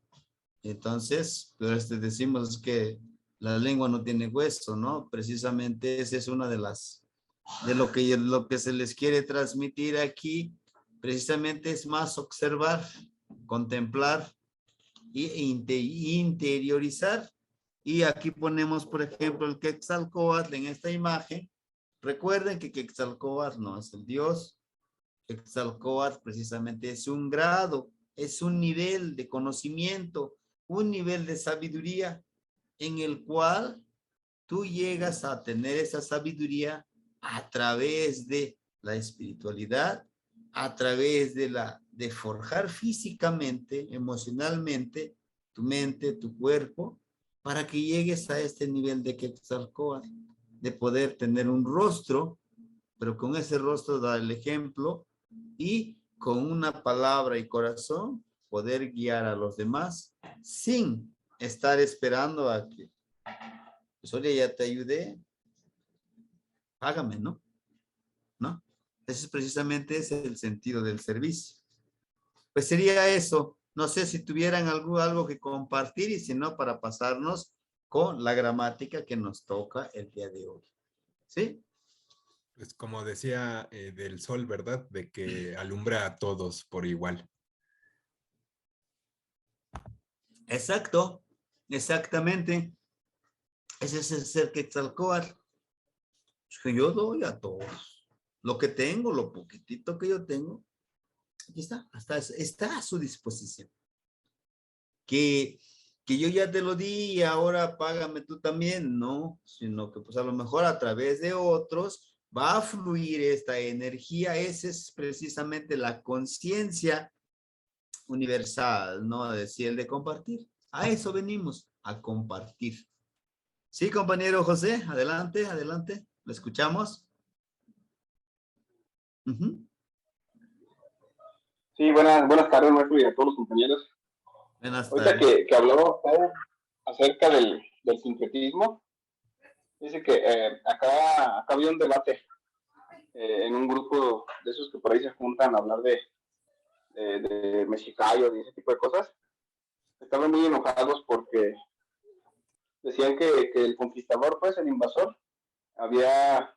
Entonces, pero decimos que la lengua no tiene hueso, ¿no? Precisamente esa es una de lo que se les quiere transmitir aquí, precisamente es más observar, contemplar e interiorizar. Y aquí ponemos, por ejemplo, el Quetzalcóatl en esta imagen. Recuerden que Quetzalcóatl no es el Dios. Quetzalcóatl precisamente es un grado, es un nivel de conocimiento, un nivel de sabiduría en el cual tú llegas a tener esa sabiduría a través de la espiritualidad, a través de forjar físicamente, emocionalmente, tu mente, tu cuerpo, para que llegues a este nivel de Quetzalcóatl, de poder tener un rostro, pero con ese rostro dar el ejemplo y con una palabra y corazón poder guiar a los demás sin estar esperando a que, pues oye, ya te ayudé, págame, ¿no? ¿No? Ese es precisamente el sentido del servicio. Pues sería eso. No sé si tuvieran algo que compartir y si no, para pasarnos con la gramática que nos toca el día de hoy. ¿Sí? Pues como decía del sol, ¿verdad? De que alumbra a todos por igual. Exacto, exactamente. Ese es el ser Quetzalcóatl. Es que yo doy a todos. Lo que tengo, lo poquitito que yo tengo, aquí está, está a su disposición. Que yo ya te lo di y ahora págame tú también, no, sino que pues a lo mejor a través de otros va a fluir esta energía. Esa es precisamente la conciencia universal, ¿no? Decir, el de compartir. A eso venimos, a compartir. Sí, compañero José, adelante, adelante, lo escuchamos. Sí, buenas tardes, maestro, y a todos los compañeros. Buenas Ahorita tardes. que habló acerca del sincretismo, dice que acá había un debate en un grupo de esos que por ahí se juntan a hablar de mexicayos y ese tipo de cosas. Estaban muy enojados porque decían que el conquistador, pues el invasor, había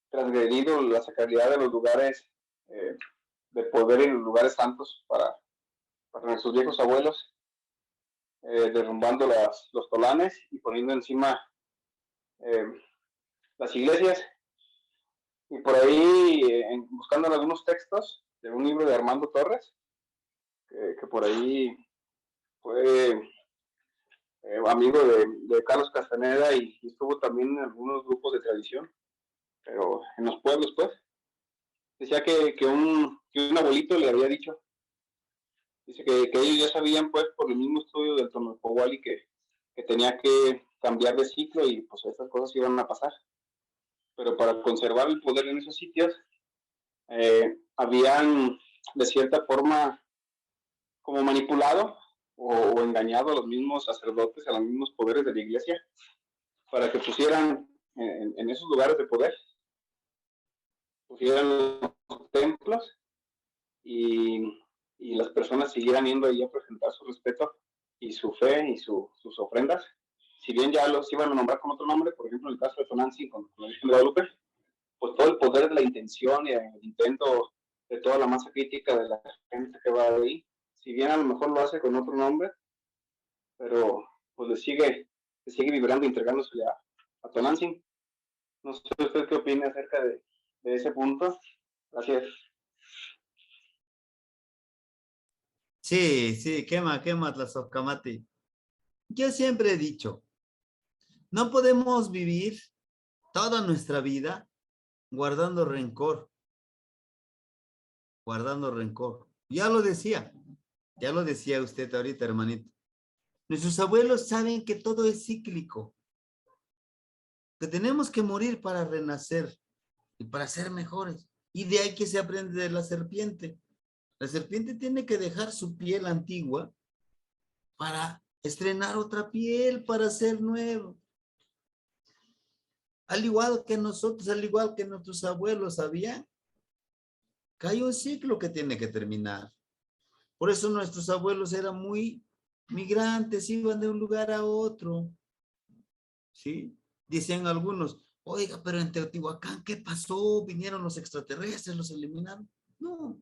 transgredido la sacralidad de los lugares de poder y los lugares santos para nuestros viejos abuelos, derrumbando los tolanes y poniendo encima las iglesias. Y por ahí, buscando en algunos textos de un libro de Armando Torres, que por ahí fue amigo de Carlos Castaneda y estuvo también en algunos grupos de tradición, pero en los pueblos, pues, decía que un abuelito le había dicho, dice que ellos ya sabían, pues, por el mismo estudio del Tonalpohualli que tenía que cambiar de ciclo y pues estas cosas iban a pasar. Pero para conservar el poder en esos sitios, habían de cierta forma como manipulado o engañado a los mismos sacerdotes, a los mismos poderes de la iglesia, para que pusieran en esos lugares de poder, pusieran los templos y las personas siguieran yendo ahí a presentar su respeto y su fe y sus ofrendas. Si bien ya los iban a nombrar con otro nombre, por ejemplo en el caso de Tonantzin con la Virgen de Guadalupe, pues todo el poder de la intención y el intento de toda la masa crítica de la gente que va ahí, si bien a lo mejor lo hace con otro nombre, pero pues le sigue vibrando, entregándosele a Tonantzin. No sé usted qué opina acerca de ese punto. Gracias. Sí, quema Tlazocamati. Yo siempre he dicho, no podemos vivir toda nuestra vida guardando rencor, guardando rencor. Ya lo decía usted ahorita, hermanito. Nuestros abuelos saben que todo es cíclico, que tenemos que morir para renacer y para ser mejores. Y de ahí que se aprende de la serpiente. La serpiente tiene que dejar su piel antigua para estrenar otra piel, para ser nuevo. Al igual que nosotros, al igual que nuestros abuelos sabían, que hay un ciclo que tiene que terminar. Por eso nuestros abuelos eran muy migrantes, iban de un lugar a otro. ¿Sí? Dicen algunos, oiga, pero en Teotihuacán, ¿qué pasó? ¿Vinieron los extraterrestres, los eliminaron? No,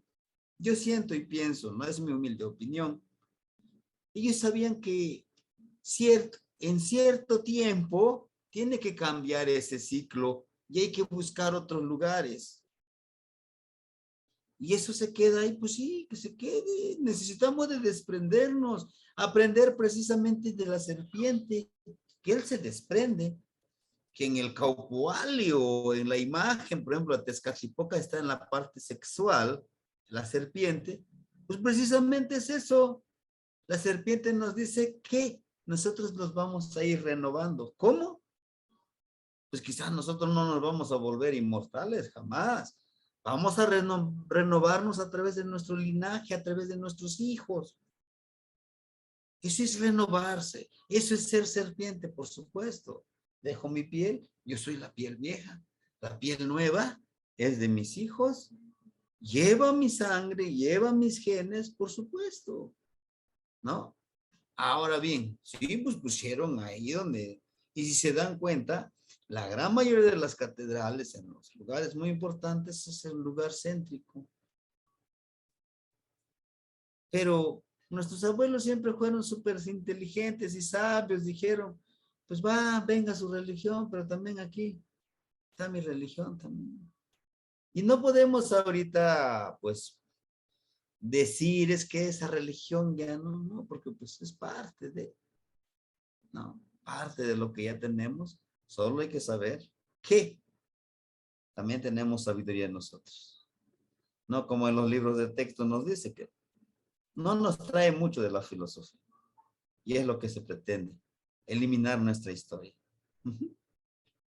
yo siento y pienso, no es mi humilde opinión. Ellos sabían que en cierto tiempo tiene que cambiar ese ciclo y hay que buscar otros lugares. Y eso se queda ahí, pues sí, que se quede. Necesitamos de desprendernos, aprender precisamente de la serpiente, que él se desprende, que en el Caupoali o en la imagen, por ejemplo, la Tezcatlipoca está en la parte sexual, la serpiente, pues precisamente es eso. La serpiente nos dice que nosotros nos vamos a ir renovando. ¿Cómo? Pues quizás nosotros no nos vamos a volver inmortales, jamás. Vamos a renovarnos a través de nuestro linaje, a través de nuestros hijos. Eso es renovarse. Eso es ser serpiente, por supuesto. Dejo mi piel, yo soy la piel vieja. La piel nueva es de mis hijos. Lleva mi sangre, lleva mis genes, por supuesto. ¿No? Ahora bien, sí, pues pusieron ahí donde, y si se dan cuenta, la gran mayoría de las catedrales en los lugares muy importantes es el lugar céntrico. Pero nuestros abuelos siempre fueron súper inteligentes y sabios, dijeron, pues venga su religión, pero también aquí está mi religión también. Y no podemos ahorita, pues, decir es que esa religión ya no, porque pues es parte de, ¿no? Parte de lo que ya tenemos. Solo hay que saber que también tenemos sabiduría en nosotros. No como en los libros de texto nos dice que no nos trae mucho de la filosofía. Y es lo que se pretende, eliminar nuestra historia.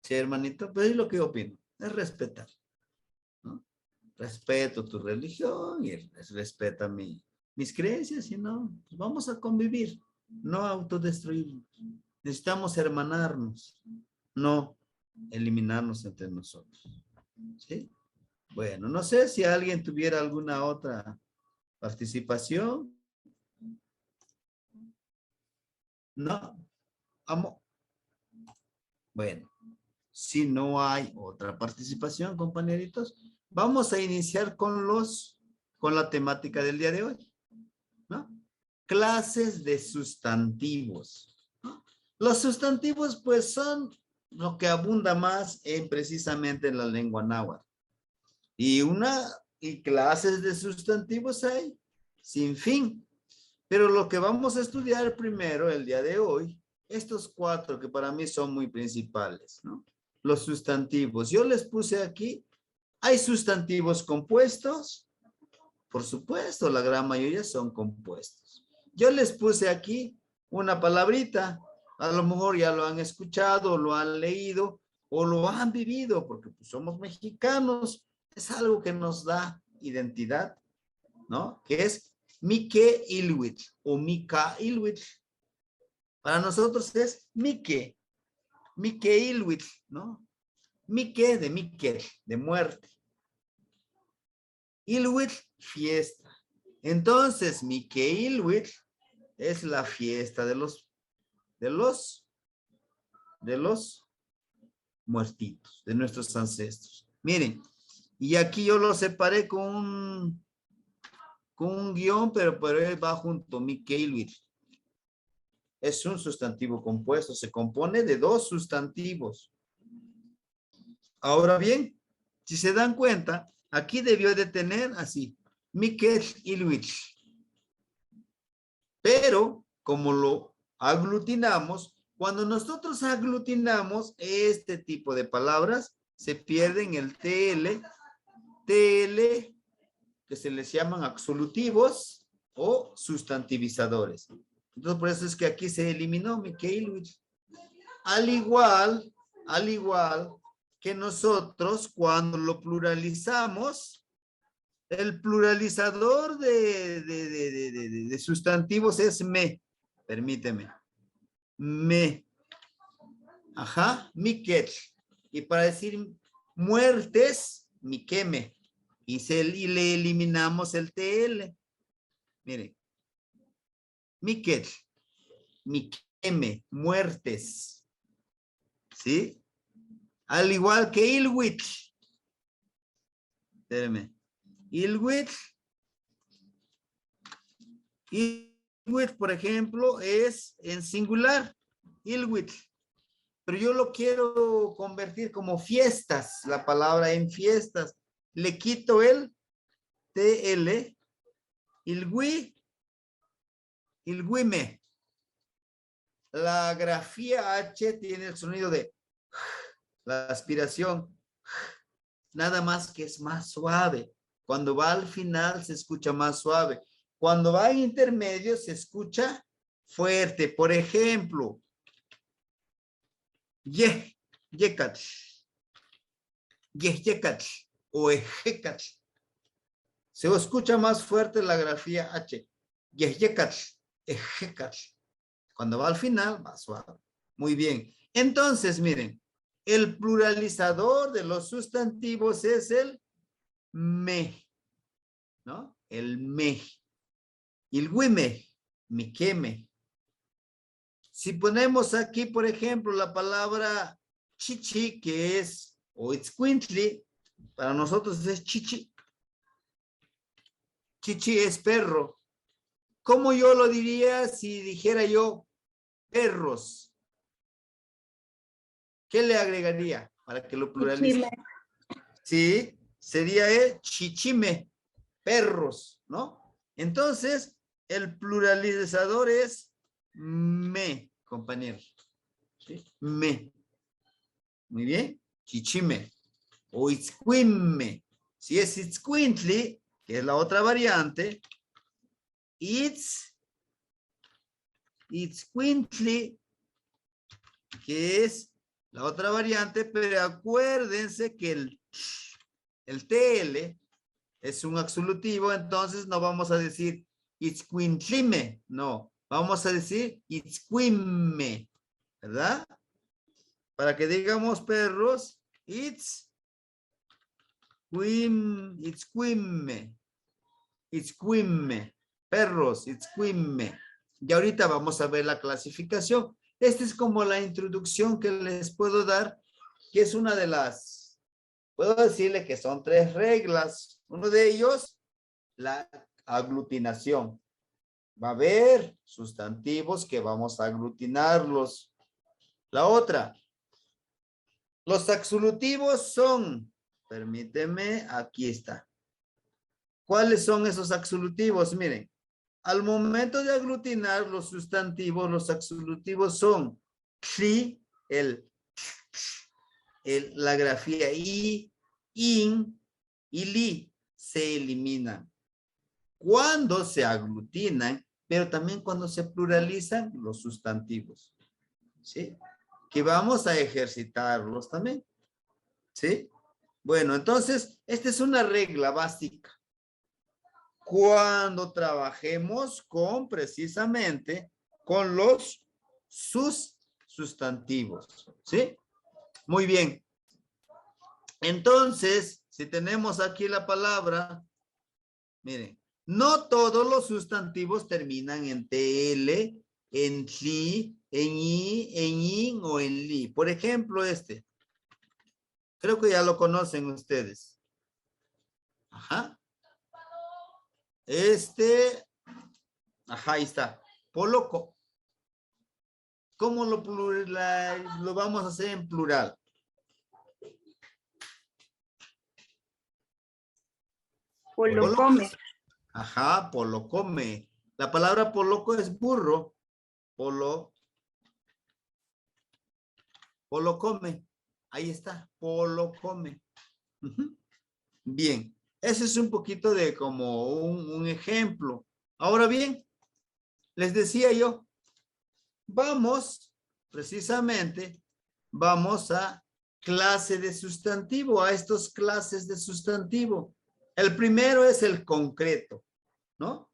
Sí, hermanito, pero es lo que yo opino, es respetar, ¿no? Respeto tu religión y respeta mis creencias y no, pues vamos a convivir, no autodestruirnos. Necesitamos hermanarnos, no eliminarnos entre nosotros. ¿Sí? Bueno, no sé si alguien tuviera alguna otra participación. No. Bueno, si no hay otra participación, compañeritos, vamos a iniciar con la temática del día de hoy, ¿no? Clases de sustantivos, ¿no? Los sustantivos, pues, son lo que abunda más precisamente en la lengua náhuatl. Y clases de sustantivos hay sin fin. Pero lo que vamos a estudiar primero el día de hoy, estos 4 que para mí son muy principales, ¿no? Los sustantivos. Yo les puse aquí, hay sustantivos compuestos. Por supuesto, la gran mayoría son compuestos. Yo les puse aquí una palabrita. A lo mejor ya lo han escuchado, lo han leído o lo han vivido porque pues, somos mexicanos. Es algo que nos da identidad, ¿no? Que es Mike Ilwich o Mika Ilwich. Para nosotros es Mike Ilwich, ¿no? Mike de Miquel, de muerte. Ilwich, fiesta. Entonces, Mike Ilwich es la fiesta de los muertitos, de nuestros ancestros. Miren, y aquí yo lo separé con un guión, pero va junto, Mike Ilwich. Es un sustantivo compuesto, se compone de 2 sustantivos. Ahora bien, si se dan cuenta, aquí debió de tener así, Mike Ilwich. Pero, como lo aglutinamos, cuando nosotros aglutinamos este tipo de palabras, se pierden el TL, TL, que se les llaman absolutivos o sustantivizadores. Entonces, por eso es que aquí se eliminó Mikhailowicz. Al igual que nosotros, cuando lo pluralizamos, el pluralizador de sustantivos es me. Permíteme. Me. Ajá, miquet. Y para decir muertes, miqueme. Y le eliminamos el TL. Miren. Miquet. Miqueme. Muertes. ¿Sí? Al igual que Ilwich. Espérenme. Ilwich, por ejemplo, es en singular. Ilwich. Pero yo lo quiero convertir como fiestas, la palabra en fiestas. Le quito el TL. Ilwime. La grafía H tiene el sonido de la aspiración. Nada más que es más suave. Cuando va al final se escucha más suave. Cuando va en intermedio se escucha fuerte. Por ejemplo, yekat, yekat o ejekat. Se escucha más fuerte la grafía H. Yekat, ejekat. Cuando va al final va suave. Muy bien. Entonces, miren, el pluralizador de los sustantivos es el me, ¿no? El me. El guime, miqueme. Si ponemos aquí, por ejemplo, la palabra chichi, que es, o itzcuintli, para nosotros es chichi. Chichi es perro. ¿Cómo yo lo diría si dijera yo perros? ¿Qué le agregaría para que lo pluralice? Sí, sería chichime, perros, ¿no? Entonces, el pluralizador es me, compañeros. ¿Sí? Me. Muy bien. Chichime. O itzcuime. Si es itzcuintli, que es la otra variante, itzcuintli, que es la otra variante, pero acuérdense que el TL es un absolutivo, entonces no vamos a decir itzcuintlime, no, vamos a decir itzcuime, ¿verdad? Para que digamos perros, itzcuime, perros, itzcuime. Y ahorita vamos a ver la clasificación. Esta es como la introducción que les puedo dar, que es una de las, puedo decirle que son 3 reglas. Uno de ellos, la aglutinación. Va a haber sustantivos que vamos a aglutinarlos. La otra, los absolutivos son, permíteme, aquí está. ¿Cuáles son esos absolutivos? Miren. Al momento de aglutinar los sustantivos, los absolutivos son la grafía i, in y li se eliminan. Cuando se aglutinan, pero también cuando se pluralizan los sustantivos. ¿Sí? Que vamos a ejercitarlos también. ¿Sí? Bueno, entonces, esta es una regla básica. Cuando trabajemos precisamente con los sustantivos, ¿sí? Muy bien. Entonces, si tenemos aquí la palabra, miren, no todos los sustantivos terminan en TL, en li, en i, en in o en li. Por ejemplo, este. Creo que ya lo conocen ustedes. Ajá. Ajá, ahí está. Poloco. ¿Cómo lo vamos a hacer en plural? Polocome. Ajá, polocome. La palabra poloco es burro. Polocome. Ahí está, Polo come. Ujú. Bien, ese es un poquito de como un ejemplo. Ahora bien, les decía yo, vamos, precisamente, vamos a clase de sustantivo, a estos clases de sustantivo. El primero es el concreto, ¿no?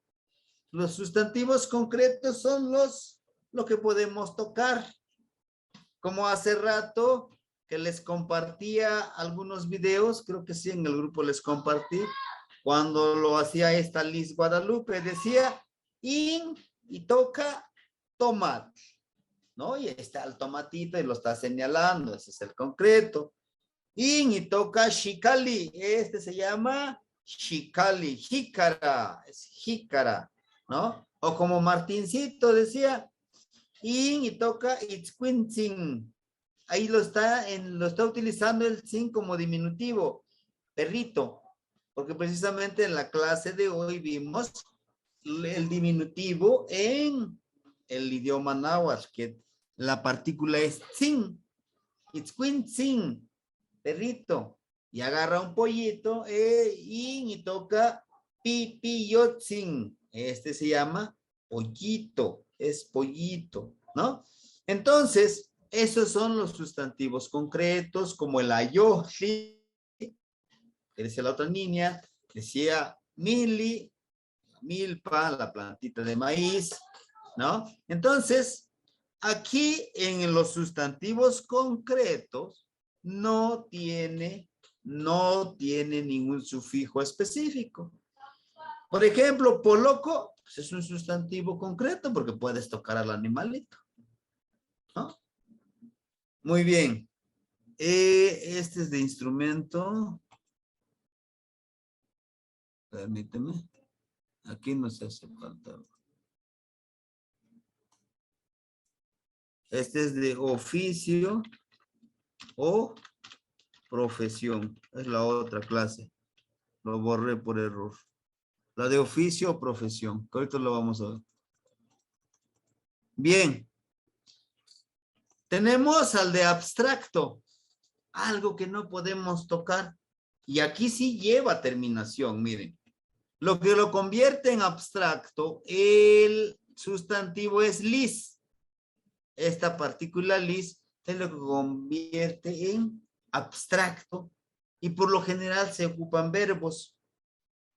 Los sustantivos concretos son lo que podemos tocar. Como hace rato que les compartía algunos videos, creo que sí, en el grupo les compartí, cuando lo hacía esta Liz Guadalupe, decía, y toca tomate, ¿no? Y ahí está el tomatito y lo está señalando, ese es el concreto. Y toca xicali, este se llama xicali, jícara, es jícara, ¿no? O como Martincito decía, y toca itzcuintzin. Ahí lo está utilizando el sin como diminutivo, perrito, porque precisamente en la clase de hoy vimos el diminutivo en el idioma náhuatl, que la partícula es sin, itzcuintzin, perrito, y agarra un pollito y toca pipiyotzin. Este se llama pollito, es pollito, ¿no? Entonces, esos son los sustantivos concretos, como el ayojli, que decía la otra niña, decía mili, milpa, la plantita de maíz, ¿no? Entonces, aquí en los sustantivos concretos no tiene ningún sufijo específico. Por ejemplo, poloco pues es un sustantivo concreto porque puedes tocar al animalito, ¿no? Muy bien. Este es de instrumento. Permíteme. Aquí no se hace falta. Este es de oficio o profesión. Es la otra clase. Lo borré por error. La de oficio o profesión. Que ahorita lo vamos a ver. Bien. Tenemos al de abstracto. Algo que no podemos tocar. Y aquí sí lleva terminación, miren. Lo que lo convierte en abstracto, el sustantivo es lis. Esta partícula lis es lo que convierte en abstracto y por lo general se ocupan verbos.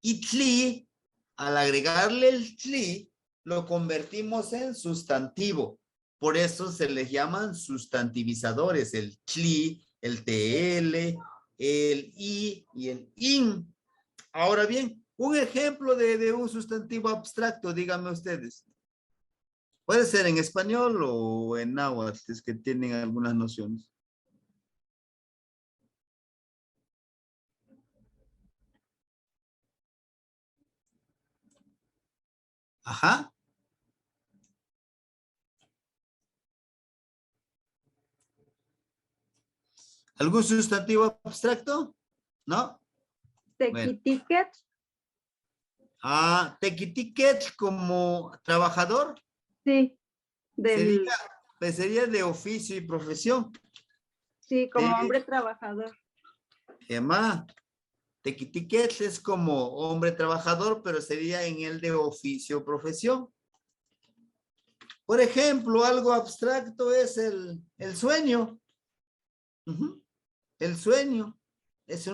Y tli, al agregarle el tli, lo convertimos en sustantivo. Por eso se les llaman sustantivizadores, el tli, el tl, el i y el in. Ahora bien, un ejemplo de un sustantivo abstracto, díganme ustedes. Puede ser en español o en náhuatl, es que tienen algunas nociones. Ajá. ¿Algún sustantivo abstracto? ¿No? Tequitiquet. Bueno. Tequitiquet como trabajador. Sí. Sería de oficio y profesión. Sí, como hombre trabajador. Emma, tequitiquet es como hombre trabajador, pero sería en el de oficio o profesión. Por ejemplo, algo abstracto es el sueño. Uh-huh. El sueño es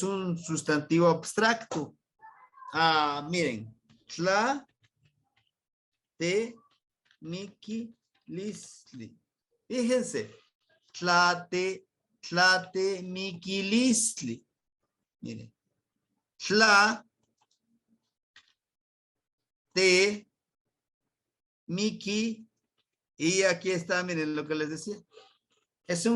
un sustantivo abstracto. Miren, tla, te, miki, lisli. Fíjense, tlate, miki, lisli. Miren, tla, te, miki, y aquí está, miren lo que les decía. Es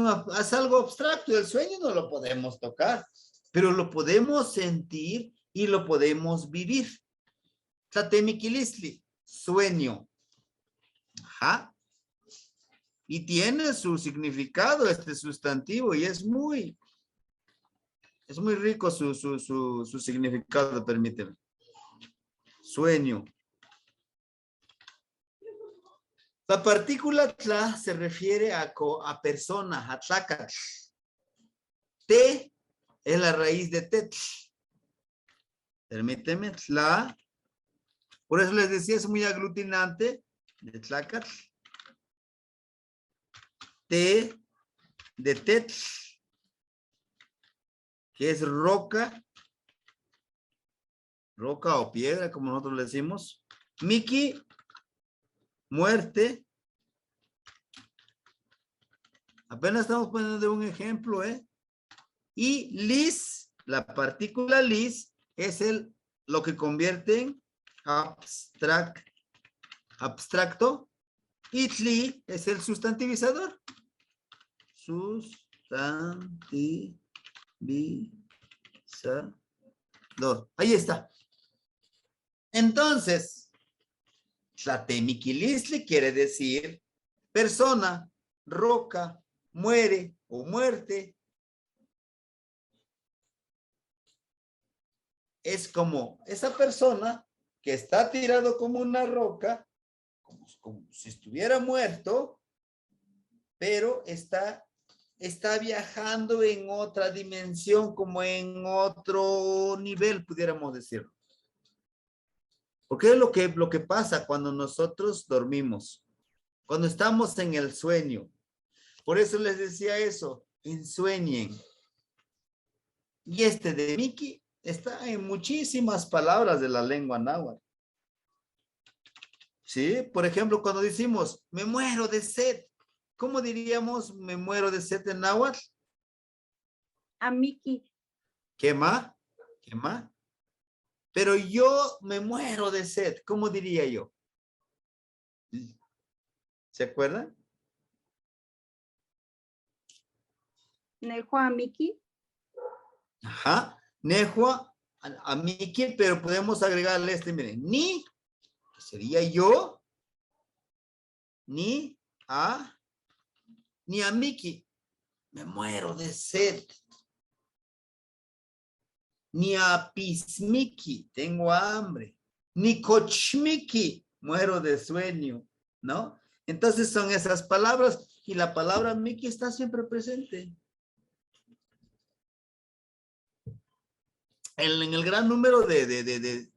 algo abstracto, el sueño no lo podemos tocar, pero lo podemos sentir y lo podemos vivir. Tlatemiquilisli, sueño. Ajá. Y tiene su significado este sustantivo y es muy rico su significado, permíteme. Sueño. La partícula tla se refiere a persona, a tlacatl. Te es la raíz de tetl. Permíteme, tla. Por eso les decía, es muy aglutinante de tlacatl. Te de tetl, que es roca. Roca o piedra, como nosotros le decimos. Miki, muerte. Apenas estamos poniendo un ejemplo, ¿eh? Y lis, la partícula lis, es lo que convierte en abstracto. Y tli es el sustantivizador. Sustantivizador. Ahí está. Entonces, tlatemiquilisli quiere decir persona, roca, muere o muerte. Es como esa persona que está tirado como una roca, como si estuviera muerto, pero está viajando en otra dimensión, como en otro nivel, pudiéramos decirlo. Porque es lo que pasa cuando nosotros dormimos, cuando estamos en el sueño. Por eso les decía eso, ensueñen. Y este de Miki está en muchísimas palabras de la lengua náhuatl. ¿Sí? Por ejemplo, cuando decimos, me muero de sed, ¿cómo diríamos me muero de sed en náhuatl? Amiki. ¿Qué más? ¿Qué más? Pero yo me muero de sed, ¿cómo diría yo? ¿Se acuerdan? Nejo amiki. Ajá. Nejua, amiki, pero podemos agregarle este, miren, ni, que sería yo, ni amiki, me muero de sed. Ni apismiki, tengo hambre. Ni kochmiki, muero de sueño, ¿no? Entonces son esas palabras y la palabra miki está siempre presente. En el gran número de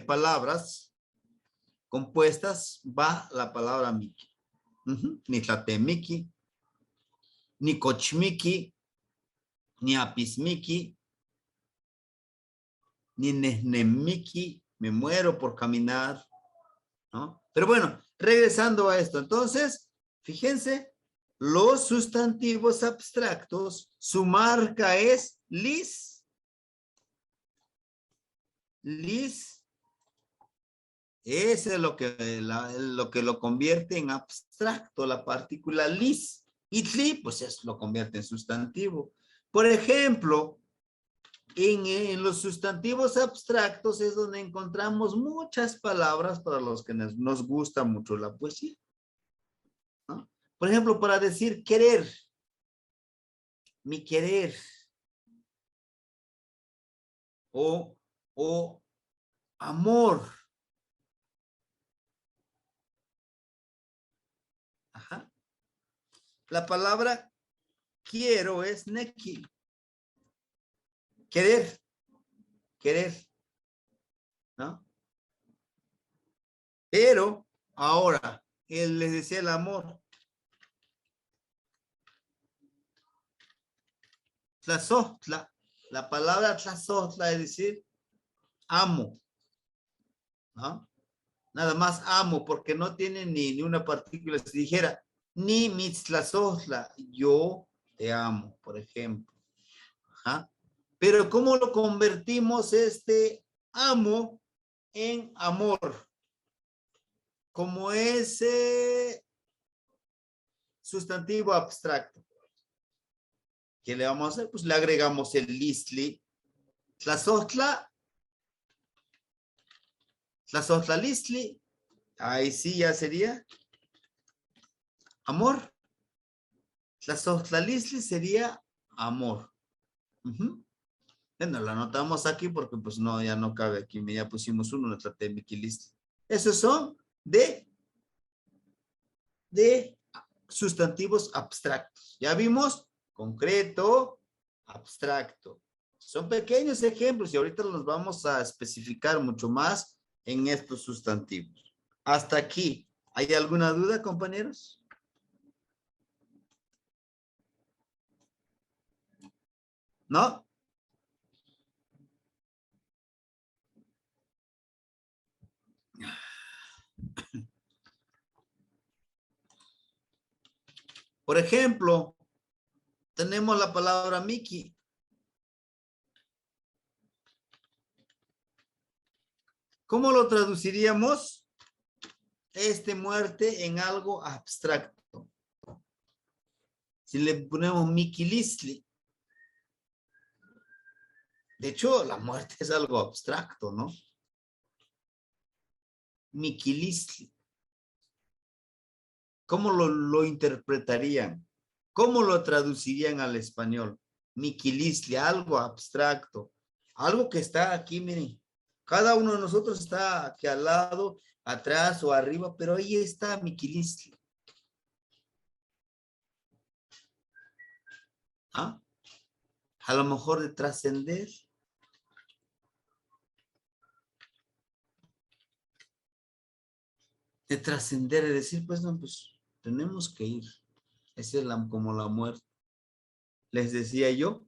palabras compuestas va la palabra miki. Ni tlatemiki, ni kochmiki, ni apismiki, ni nesnemiki, me muero por caminar, ¿no? Pero bueno, regresando a esto, entonces, fíjense, los sustantivos abstractos, su marca es lis. Lis es lo que lo convierte en abstracto, la partícula lis. Y tli, pues lo convierte en sustantivo. Por ejemplo, en los sustantivos abstractos es donde encontramos muchas palabras para los que nos gusta mucho la poesía, ¿no? Por ejemplo, para decir querer, mi querer, o amor. Ajá. La palabra quiero es neki. Querer, ¿no? Pero ahora, él les decía el amor. Tlazotla, la palabra tlazotla es decir, amo, ¿no? Nada más amo, porque no tiene ni una partícula. Si dijera, ni mitztlazotla, yo te amo, por ejemplo. Ajá. Pero ¿cómo lo convertimos este amo en amor? Como ese sustantivo abstracto. ¿Qué le vamos a hacer? Pues le agregamos el listli. Tlazotla listli. Ahí sí ya sería amor. Tlazotla listli sería amor. Bueno, lo anotamos aquí porque pues no, ya no cabe aquí. Ya pusimos uno, nuestra temiquilista. Esos son de sustantivos abstractos. Ya vimos concreto, abstracto. Son pequeños ejemplos y ahorita los vamos a especificar mucho más en estos sustantivos. Hasta aquí. ¿Hay alguna duda, compañeros? ¿No? Por ejemplo, tenemos la palabra Mickey. ¿Cómo lo traduciríamos? Muerte en algo abstracto. Si le ponemos Mickey Listley. De hecho, la muerte es algo abstracto, ¿no? Mickey Listley. ¿Cómo lo interpretarían? ¿Cómo lo traducirían al español? Mickey Listley, algo abstracto. Algo que está aquí, miren. Cada uno de nosotros está aquí al lado, atrás o arriba, pero ahí está Mickey Listley. ¿Ah? A lo mejor de trascender. De trascender, de decir, pues no, pues tenemos que ir. Esa es como la muerte. Les decía yo,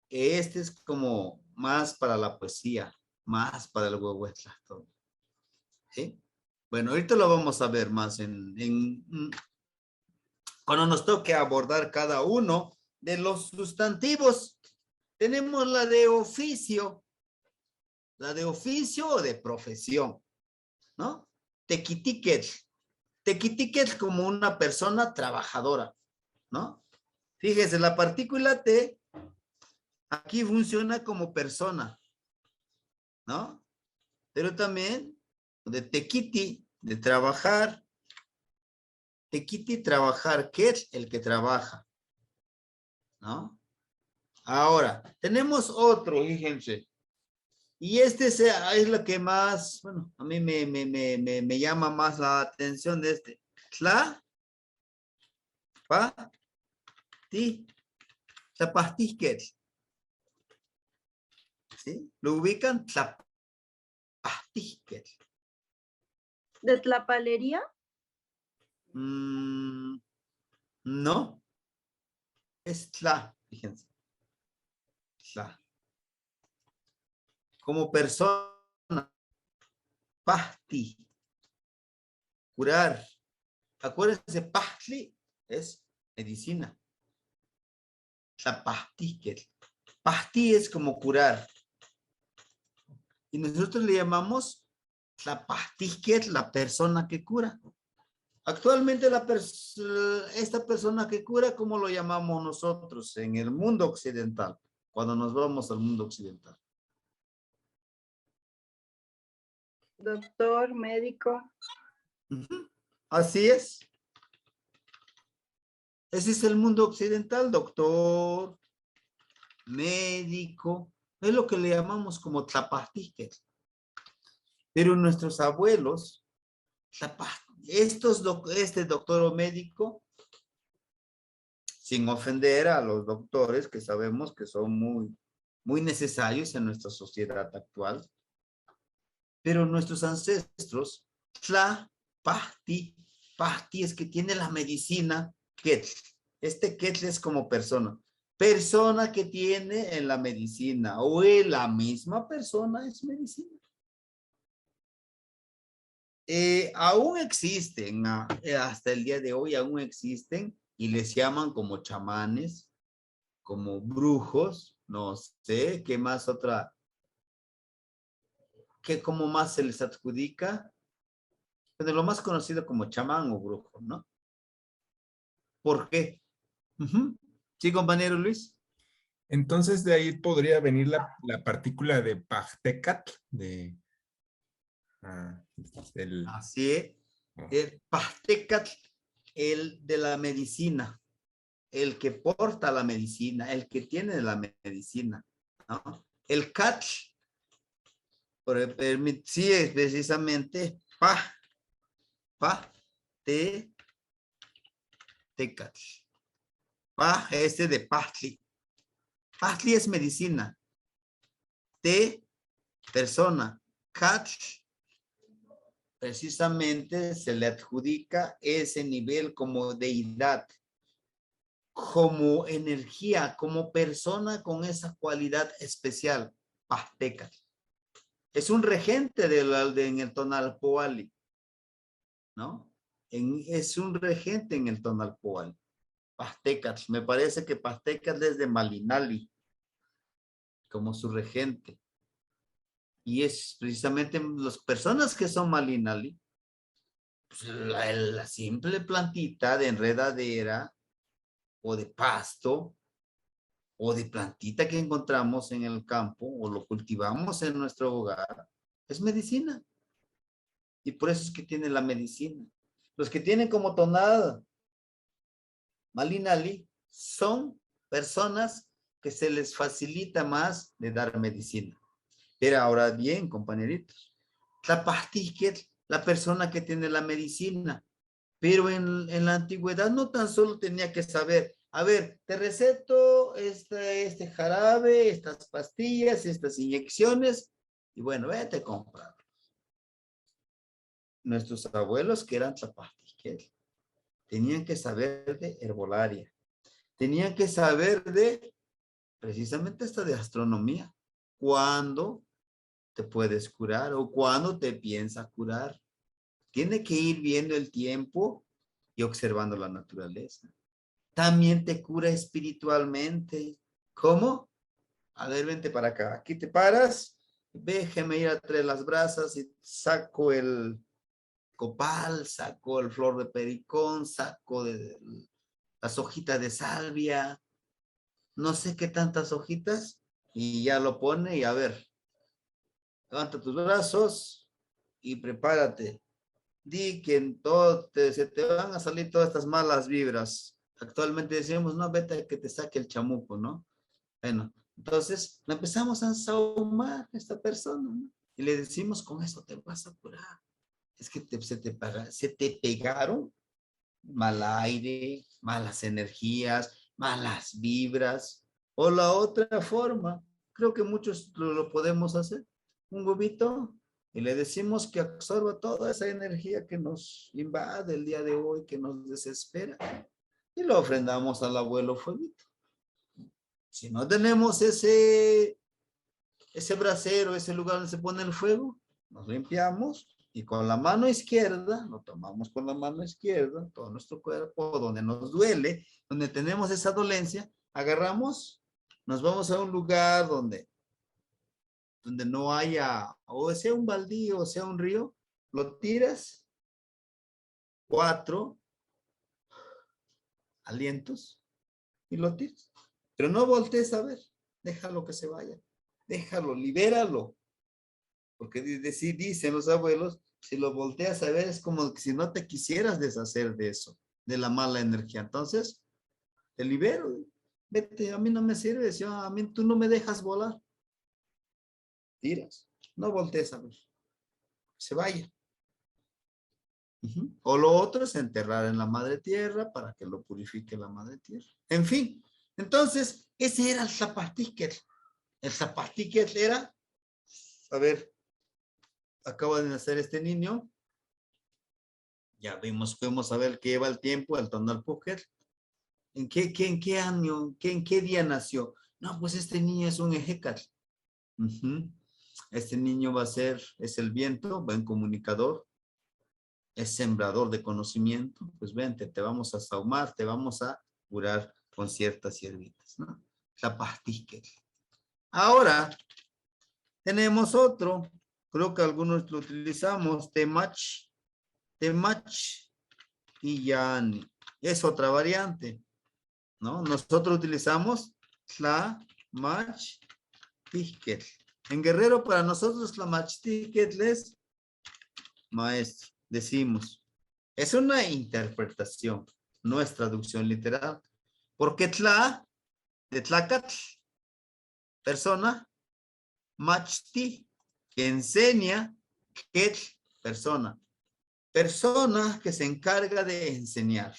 es como más para la poesía, más para el huehuetlacto. ¿Sí? Bueno, ahorita lo vamos a ver más cuando nos toque abordar cada uno de los sustantivos. Tenemos la de oficio o de profesión, ¿no? Tequitiquet. Tequitiquet como una persona trabajadora, ¿no? Fíjese, la partícula T aquí funciona como persona, ¿no? Pero también de tequiti, de trabajar. Tequiti, trabajar, que es el que trabaja, ¿no? Ahora, tenemos otro, fíjense. Y es lo que más, bueno, a mí me llama más la atención de este. Tla, pa, ti, tlapastisquet. ¿Sí? Lo ubican, tlapastisquet. ¿De Tlapalería? No. Es tla, fíjense. Tla. Como persona. Pasti. Curar. Acuérdense, pastli es medicina. Tlapastisquet. Pasti es como curar. Y nosotros le llamamos tlapastisquet, la persona que cura. Actualmente esta persona que cura, ¿cómo lo llamamos nosotros en el mundo occidental? Cuando nos vamos al mundo occidental. Doctor, médico. Así es. Ese es el mundo occidental, doctor, médico. Es lo que le llamamos como tlapastisquet. Pero nuestros abuelos, este doctor o médico, sin ofender a los doctores que sabemos que son muy necesarios en nuestra sociedad actual, pero nuestros ancestros, pasti es que tiene la medicina Ketl. Ketl es como persona que tiene en la medicina, o la misma persona es medicina. Aún existen, hasta el día de hoy aún existen, y les llaman como chamanes, como brujos, no sé, ¿qué más otra? ¿Qué como más se les adjudica? Pero lo más conocido como chamán o brujo, ¿no? ¿Por qué? Sí, compañero Luis. Entonces de ahí podría venir la partícula de Pachtecat, Así es. El Pachtecat, el de la medicina, el que porta la medicina, el que tiene la medicina, ¿no? El Catl, sí, es precisamente Tecatl. De Pahtli. Pahtli es medicina. Te, persona. Catl, precisamente se le adjudica ese nivel como deidad, como energía, como persona con esa cualidad especial. Pahtecatl. Es un regente en el Tonalpoali, ¿no? Es un regente en el Tonalpoali. Pahtecatl, me parece que Pahtecatl es de Malinali, como su regente. Y es precisamente las personas que son Malinali, pues la simple plantita de enredadera o de pasto o de plantita que encontramos en el campo o lo cultivamos en nuestro hogar, es medicina. Y por eso es que tiene la medicina. Los que tienen como tonada Malinali son personas que se les facilita más de dar medicina. Pero ahora bien, compañeritos, la persona que tiene la medicina, pero en la antigüedad no tan solo tenía que saber, a ver, te receto este jarabe, estas pastillas, estas inyecciones, y bueno, vete a comprar. Nuestros abuelos que eran tlapastiquet, tenían que saber de herbolaria, tenían que saber de, precisamente hasta de astronomía, cuándo te puedes curar o cuándo te piensa curar. Tiene que ir viendo el tiempo y observando la naturaleza. También te cura espiritualmente. ¿Cómo? A ver, vente para acá. Aquí te paras, déjeme ir a traer las brasas y saco el copal, saco el flor de pericón, saco las hojitas de salvia, no sé qué tantas hojitas, y ya lo pone y a ver, levanta tus brazos y prepárate. Di que en todo se te van a salir todas estas malas vibras. Actualmente decimos, no, vete a que te saque el chamuco, ¿no? Bueno, entonces empezamos a saumar a esta persona, ¿no? Y le decimos, con eso te vas a curar. Es que se te pegaron mal aire, malas energías, malas vibras. O la otra forma, creo que muchos lo podemos hacer. Un huevito y le decimos que absorba toda esa energía que nos invade el día de hoy, que nos desespera. Y lo ofrendamos al abuelo fueguito. Si no tenemos ese brasero, ese lugar donde se pone el fuego, nos limpiamos y con la mano izquierda, lo tomamos con la mano izquierda, todo nuestro cuerpo, donde nos duele, donde tenemos esa dolencia, agarramos, nos vamos a un lugar donde no haya, o sea un baldío, o sea un río, lo tiras, 4 alientos y lo tiras. Pero no voltees a ver, déjalo que se vaya, déjalo, libéralo. Porque dicen los abuelos, si lo volteas a ver es como si no te quisieras deshacer de eso, de la mala energía. Entonces, te libero. Vete, a mí no me sirve, a mí tú no me dejas volar. Tiras, no voltees a ver. Se vaya. O lo otro es enterrar en la madre tierra para que lo purifique la madre tierra. En fin, entonces, ese era el zapatíquet. El zapatíquet era, a ver, acaba de nacer este niño. Ya fuimos a ver que lleva el tiempo, el Tonalpúquetl. ¿En qué año, en qué día nació? No, pues este niño es un ejecatl. Este niño es el viento, buen comunicador, es sembrador de conocimiento. Pues vente, te vamos a saumar, te vamos a curar con ciertas hierbitas, ¿no? Zapatíquetl. Ahora, tenemos otro, creo que algunos lo utilizamos, temach y yani. Es otra variante, ¿no? Nosotros utilizamos Tlamachtiquetl. En Guerrero, para nosotros, Tlamachtiquetl es maestro. Decimos, es una interpretación, no es traducción literal. Porque de Tlacatl, persona, Machti, que enseña, Ketl, persona. persona que se encarga de enseñar.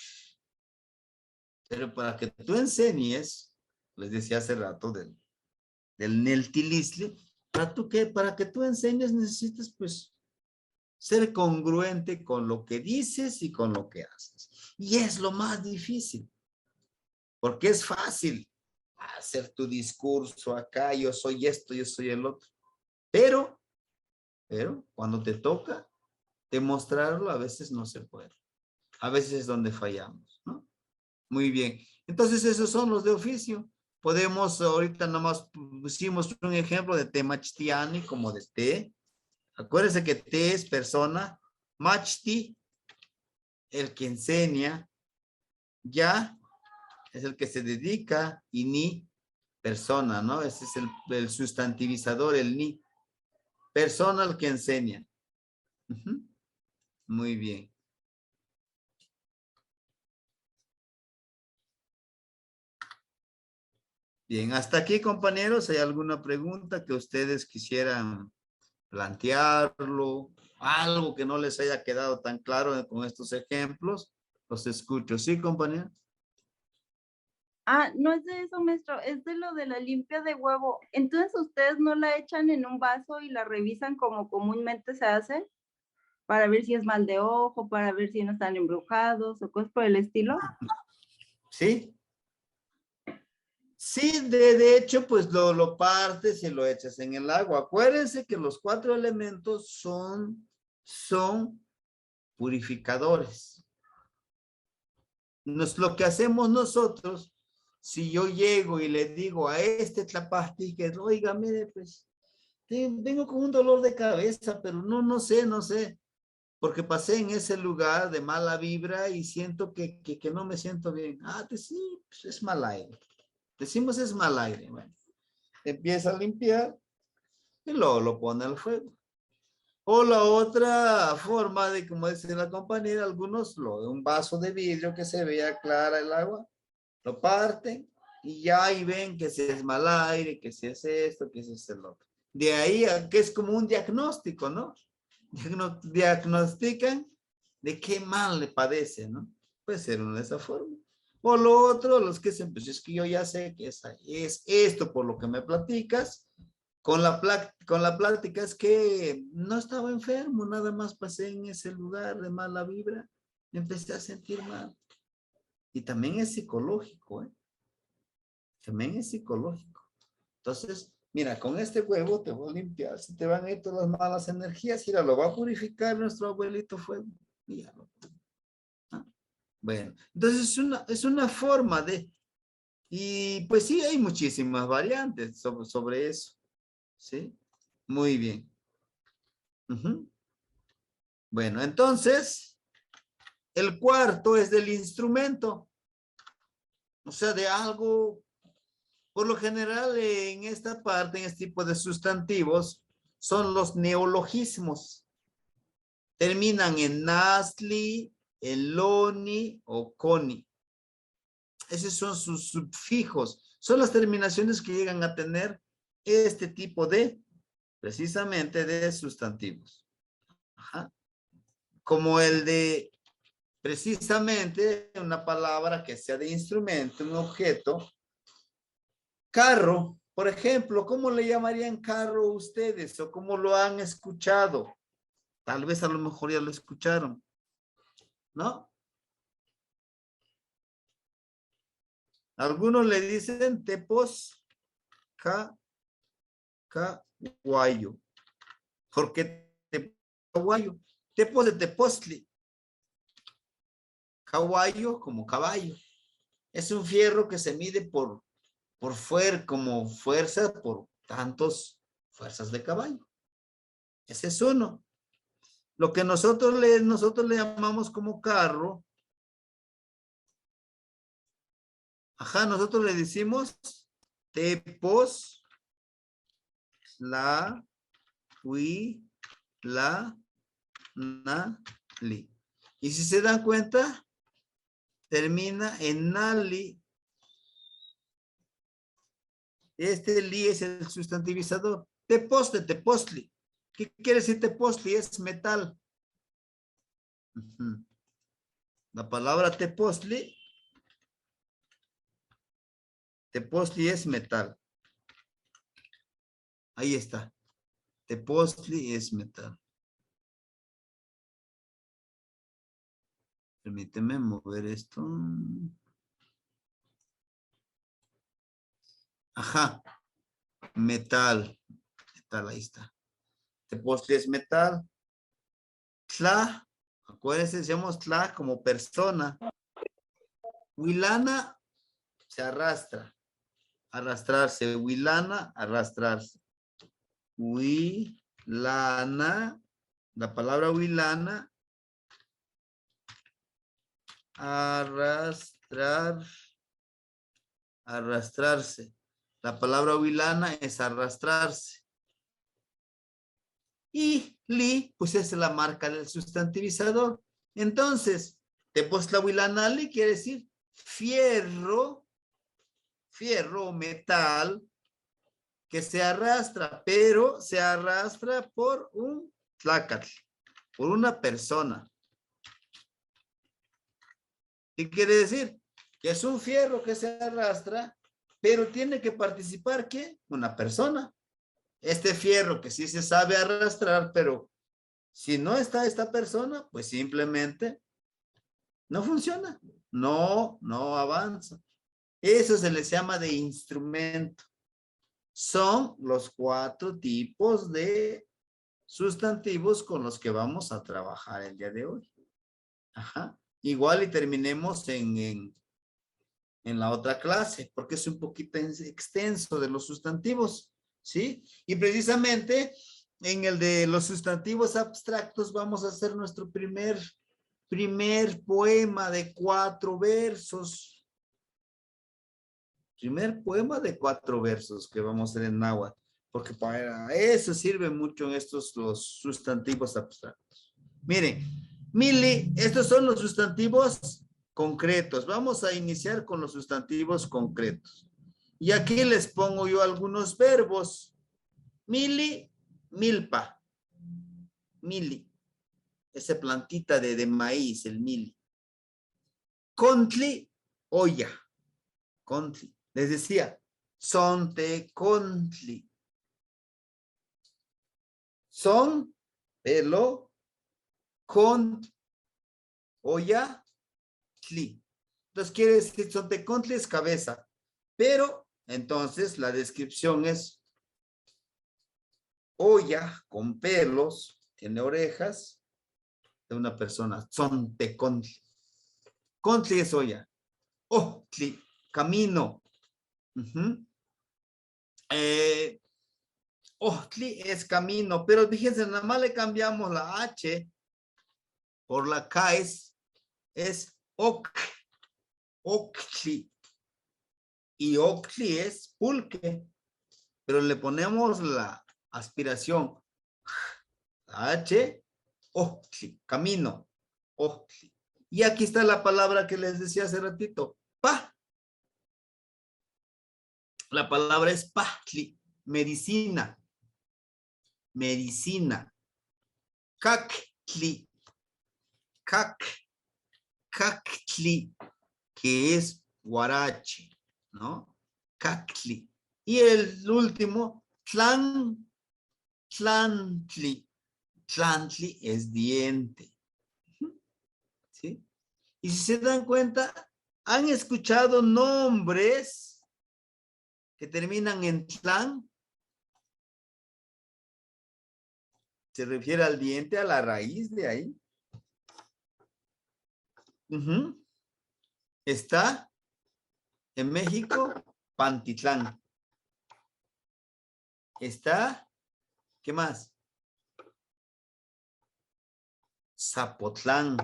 Pero para que tú enseñes, les decía hace rato del Neltilisli, ¿para tú qué? Para que tú enseñes necesitas pues ser congruente con lo que dices y con lo que haces. Y es lo más difícil, porque es fácil hacer tu discurso acá, yo soy esto, yo soy el otro. Pero cuando te toca demostrarlo, a veces no se puede. A veces es donde fallamos, ¿no? Muy bien. Entonces, esos son los de oficio. Podemos, ahorita nomás pusimos un ejemplo de te machtiani como de te. Acuérdense que te es persona. Machti, el que enseña. Ya es el que se dedica. Y ni, persona, ¿no? Ese es el sustantivizador, el ni. Persona, el que enseña. Uh-huh. Muy bien. Bien, hasta aquí, compañeros. ¿Hay alguna pregunta que ustedes quisieran plantearlo? Algo que no les haya quedado tan claro con estos ejemplos. Los escucho. ¿Sí, compañero? Ah, no es de eso, maestro, es de lo de la limpia de huevo. Entonces, ¿ustedes no la echan en un vaso y la revisan como comúnmente se hace? Para ver si es mal de ojo, para ver si no están embrujados o cosas por el estilo. Sí. Sí, de hecho, pues lo partes y lo echas en el agua. Acuérdense que los 4 elementos son purificadores. Lo que hacemos nosotros, si yo llego y le digo a este tlapasti que, oiga, mire, pues, vengo con un dolor de cabeza, pero no sé, porque pasé en ese lugar de mala vibra y siento que no me siento bien. Ah, sí, pues es mal aire. Decimos es mal aire. Bueno, empieza a limpiar y luego lo pone al fuego. O la otra forma de, como dice la compañera, algunos de un vaso de vidrio que se vea clara el agua, lo parten y ya ahí ven que si es mal aire, que si es esto, que si es el otro. De ahí a que es como un diagnóstico, ¿no? Diagnostican de qué mal le padece, ¿no? Puede ser una de esa forma. O lo otro, los que dicen, pues es que yo ya sé que es esto por lo que me platicas. Con la plática es que no estaba enfermo, nada más pasé en ese lugar de mala vibra, me empecé a sentir mal. Y también es psicológico, ¿eh? También es psicológico. Entonces, mira, con este huevo te voy a limpiar, si te van a ir todas las malas energías, mira, lo va a purificar nuestro abuelito fuego. Míralo. ¿Ah? Bueno, entonces es una forma de, y pues sí, hay muchísimas variantes sobre eso, ¿sí? Muy bien. Uh-huh. Bueno, entonces, el cuarto es del instrumento, o sea, de algo, por lo general en esta parte, en este tipo de sustantivos, son los neologismos. Terminan en nasli, en loni o coni. Esos son sus sufijos. Son las terminaciones que llegan a tener este tipo de, precisamente, de sustantivos. Ajá. Como el de, precisamente, una palabra que sea de instrumento, un objeto. Carro, por ejemplo, ¿cómo le llamarían carro ustedes? ¿O cómo lo han escuchado? Tal vez a lo mejor ya lo escucharon, ¿no? Algunos le dicen tepos caguayo. ¿Por qué caguayo? Tepos de tepostli. Caguayo como caballo. Es un fierro que se mide por como fuerza, por tantos fuerzas de caballo. Ese es uno. Lo que nosotros le llamamos como carro. Ajá, nosotros le decimos tepos, la, wi, la, na, li. Y si se dan cuenta, termina en nali. Este li es el sustantivizador. Tepos de tepostli. ¿Qué quiere decir tepostli? Es metal. Ujú. La palabra tepostli. Tepostli es metal. Ahí está. Tepostli es metal. Permíteme mover esto. Ajá. Metal. Metal, ahí está. Tepostli es metal. Tla. Acuérdense, decíamos tla como persona. Huilana se arrastra. Arrastrarse. Huilana, arrastrarse. Huilana. La palabra huilana. Arrastrar. Arrastrarse. La palabra huilana es arrastrarse. Y li, pues es la marca del sustantivizador. Entonces, tepostla huilana li quiere decir fierro, fierro, metal, que se arrastra, pero se arrastra por un tlacatl, por una persona. ¿Qué quiere decir? Que es un fierro que se arrastra, pero tiene que participar, ¿qué? Una persona. Este fierro que sí se sabe arrastrar, pero si no está esta persona, pues simplemente no funciona. No avanza. Eso se les llama de instrumento. Son los 4 tipos de sustantivos con los que vamos a trabajar el día de hoy. Ajá. Igual y terminemos en la otra clase, porque es un poquito extenso de los sustantivos, ¿sí? Y precisamente en el de los sustantivos abstractos vamos a hacer nuestro primer poema de 4 versos. Primer poema de 4 versos que vamos a hacer en náhuatl, porque para eso sirve mucho en estos los sustantivos abstractos. Miren, Mili, estos son los sustantivos concretos. Vamos a iniciar con los sustantivos concretos. Y aquí les pongo yo algunos verbos. Mili, milpa. Mili. Esa plantita de maíz, el mili. Contli, olla. Contli. Les decía, sonte contli. Son, pelo, cont, olla, tli. Entonces quiere decir sonte contli es cabeza. Pero entonces la descripción es olla con pelos, tiene orejas de una persona. Sonte contli. Contli es olla. Ohtli, camino. Ohtli es camino, pero fíjense, nada más le cambiamos la H por la K, es ok, oktli. Y oktli es pulque, pero le ponemos la aspiración. La H, ohtli, camino, ohtli. Y aquí está la palabra que les decía hace ratito, pa. La palabra es pahtli, medicina. Medicina. Caktli. Caktli, que es guarache, ¿no? Caktli. Y el último, tlantli. Tlantli es diente. ¿Sí? Y si se dan cuenta, han escuchado nombres que terminan en tlan. Se refiere al diente, a la raíz de ahí. Está en México, Pantitlán. Está, ¿qué más? Zapotlán.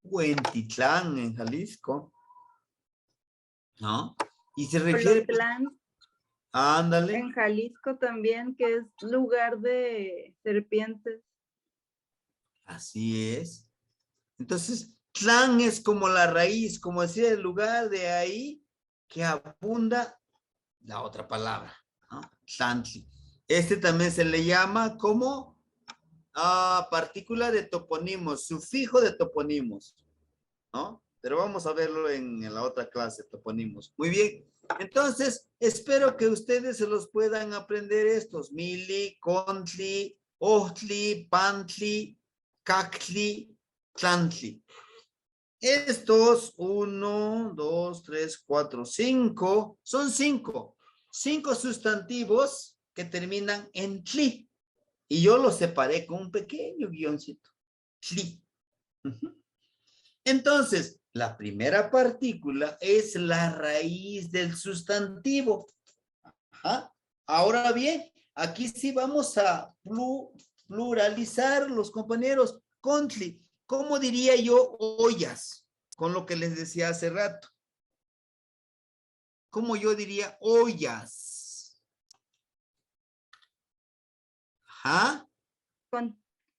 Huentitlán en Jalisco. ¿No? Y se refiere... Ándale. En Jalisco también, que es lugar de serpientes. Así es. Entonces, tlán es como la raíz, como decía, el lugar de ahí que abunda la otra palabra, ¿no? Tlantli. Este también se le llama como partícula de toponimos, sufijo de toponimos, ¿no? Pero vamos a verlo en la otra clase, toponimos. Muy bien. Entonces, espero que ustedes se los puedan aprender estos. Mili, contli, ohtli, pantli, cactli, tlantli. Estos, 1, 2, 3, 4, 5, son 5. 5 sustantivos que terminan en tli. Y yo los separé con un pequeño guioncito. Tli. Entonces, la primera partícula es la raíz del sustantivo. Ajá. Ahora bien, aquí sí vamos a pluralizar los compañeros. Contli, ¿cómo diría yo ollas? Con lo que les decía hace rato. ¿Cómo yo diría ollas? Ajá.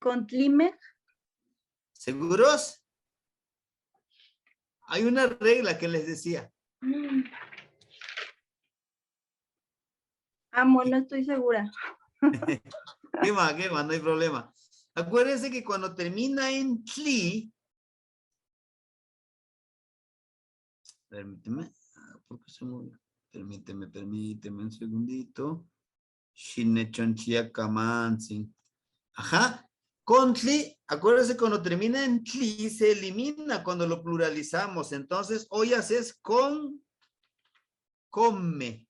Contlimer. ¿Seguros? Hay una regla que les decía. Amo, no estoy segura. ¿Qué más? No hay problema. Acuérdense que cuando termina en tli, permíteme, ¿por qué se movió? Permíteme un segundito. Shinechonchia kamansin. Ajá. Con tli, acuérdense cuando termina en tli se elimina cuando lo pluralizamos. Entonces, ollas es con, come.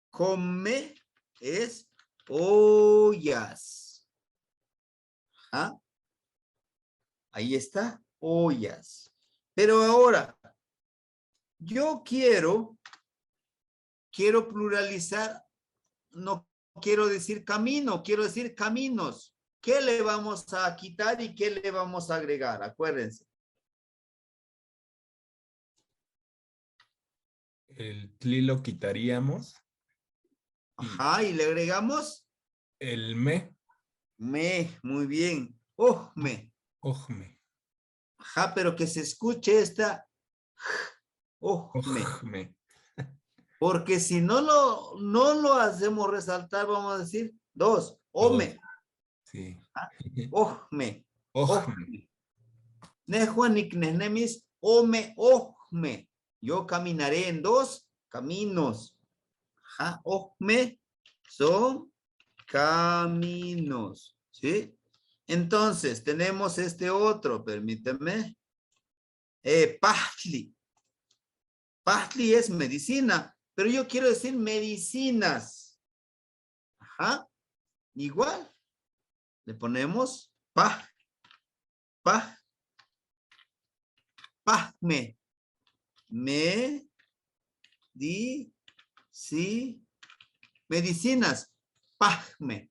Come es ollas. ¿Ah? Ahí está, ollas. Pero ahora, yo quiero pluralizar, no quiero decir camino, quiero decir caminos. ¿Qué le vamos a quitar y qué le vamos a agregar? Acuérdense. El tli lo quitaríamos. Ajá, y le agregamos El me. muy bien. Ojme. Ojme. Ajá, pero que se escuche esta ojme. Ojme. Porque si no lo hacemos resaltar, vamos a decir 2. Ome. Sí. Ojme. Ojme. Nejuanik nenemis ome ojme. Yo caminaré en 2 caminos. Ajá, ojme son caminos. ¿Sí? Entonces, tenemos este otro, permíteme. Pahtli. Pahtli es medicina, pero yo quiero decir medicinas. Ajá. Igual. Le ponemos pahme. Medicinas. Pahme.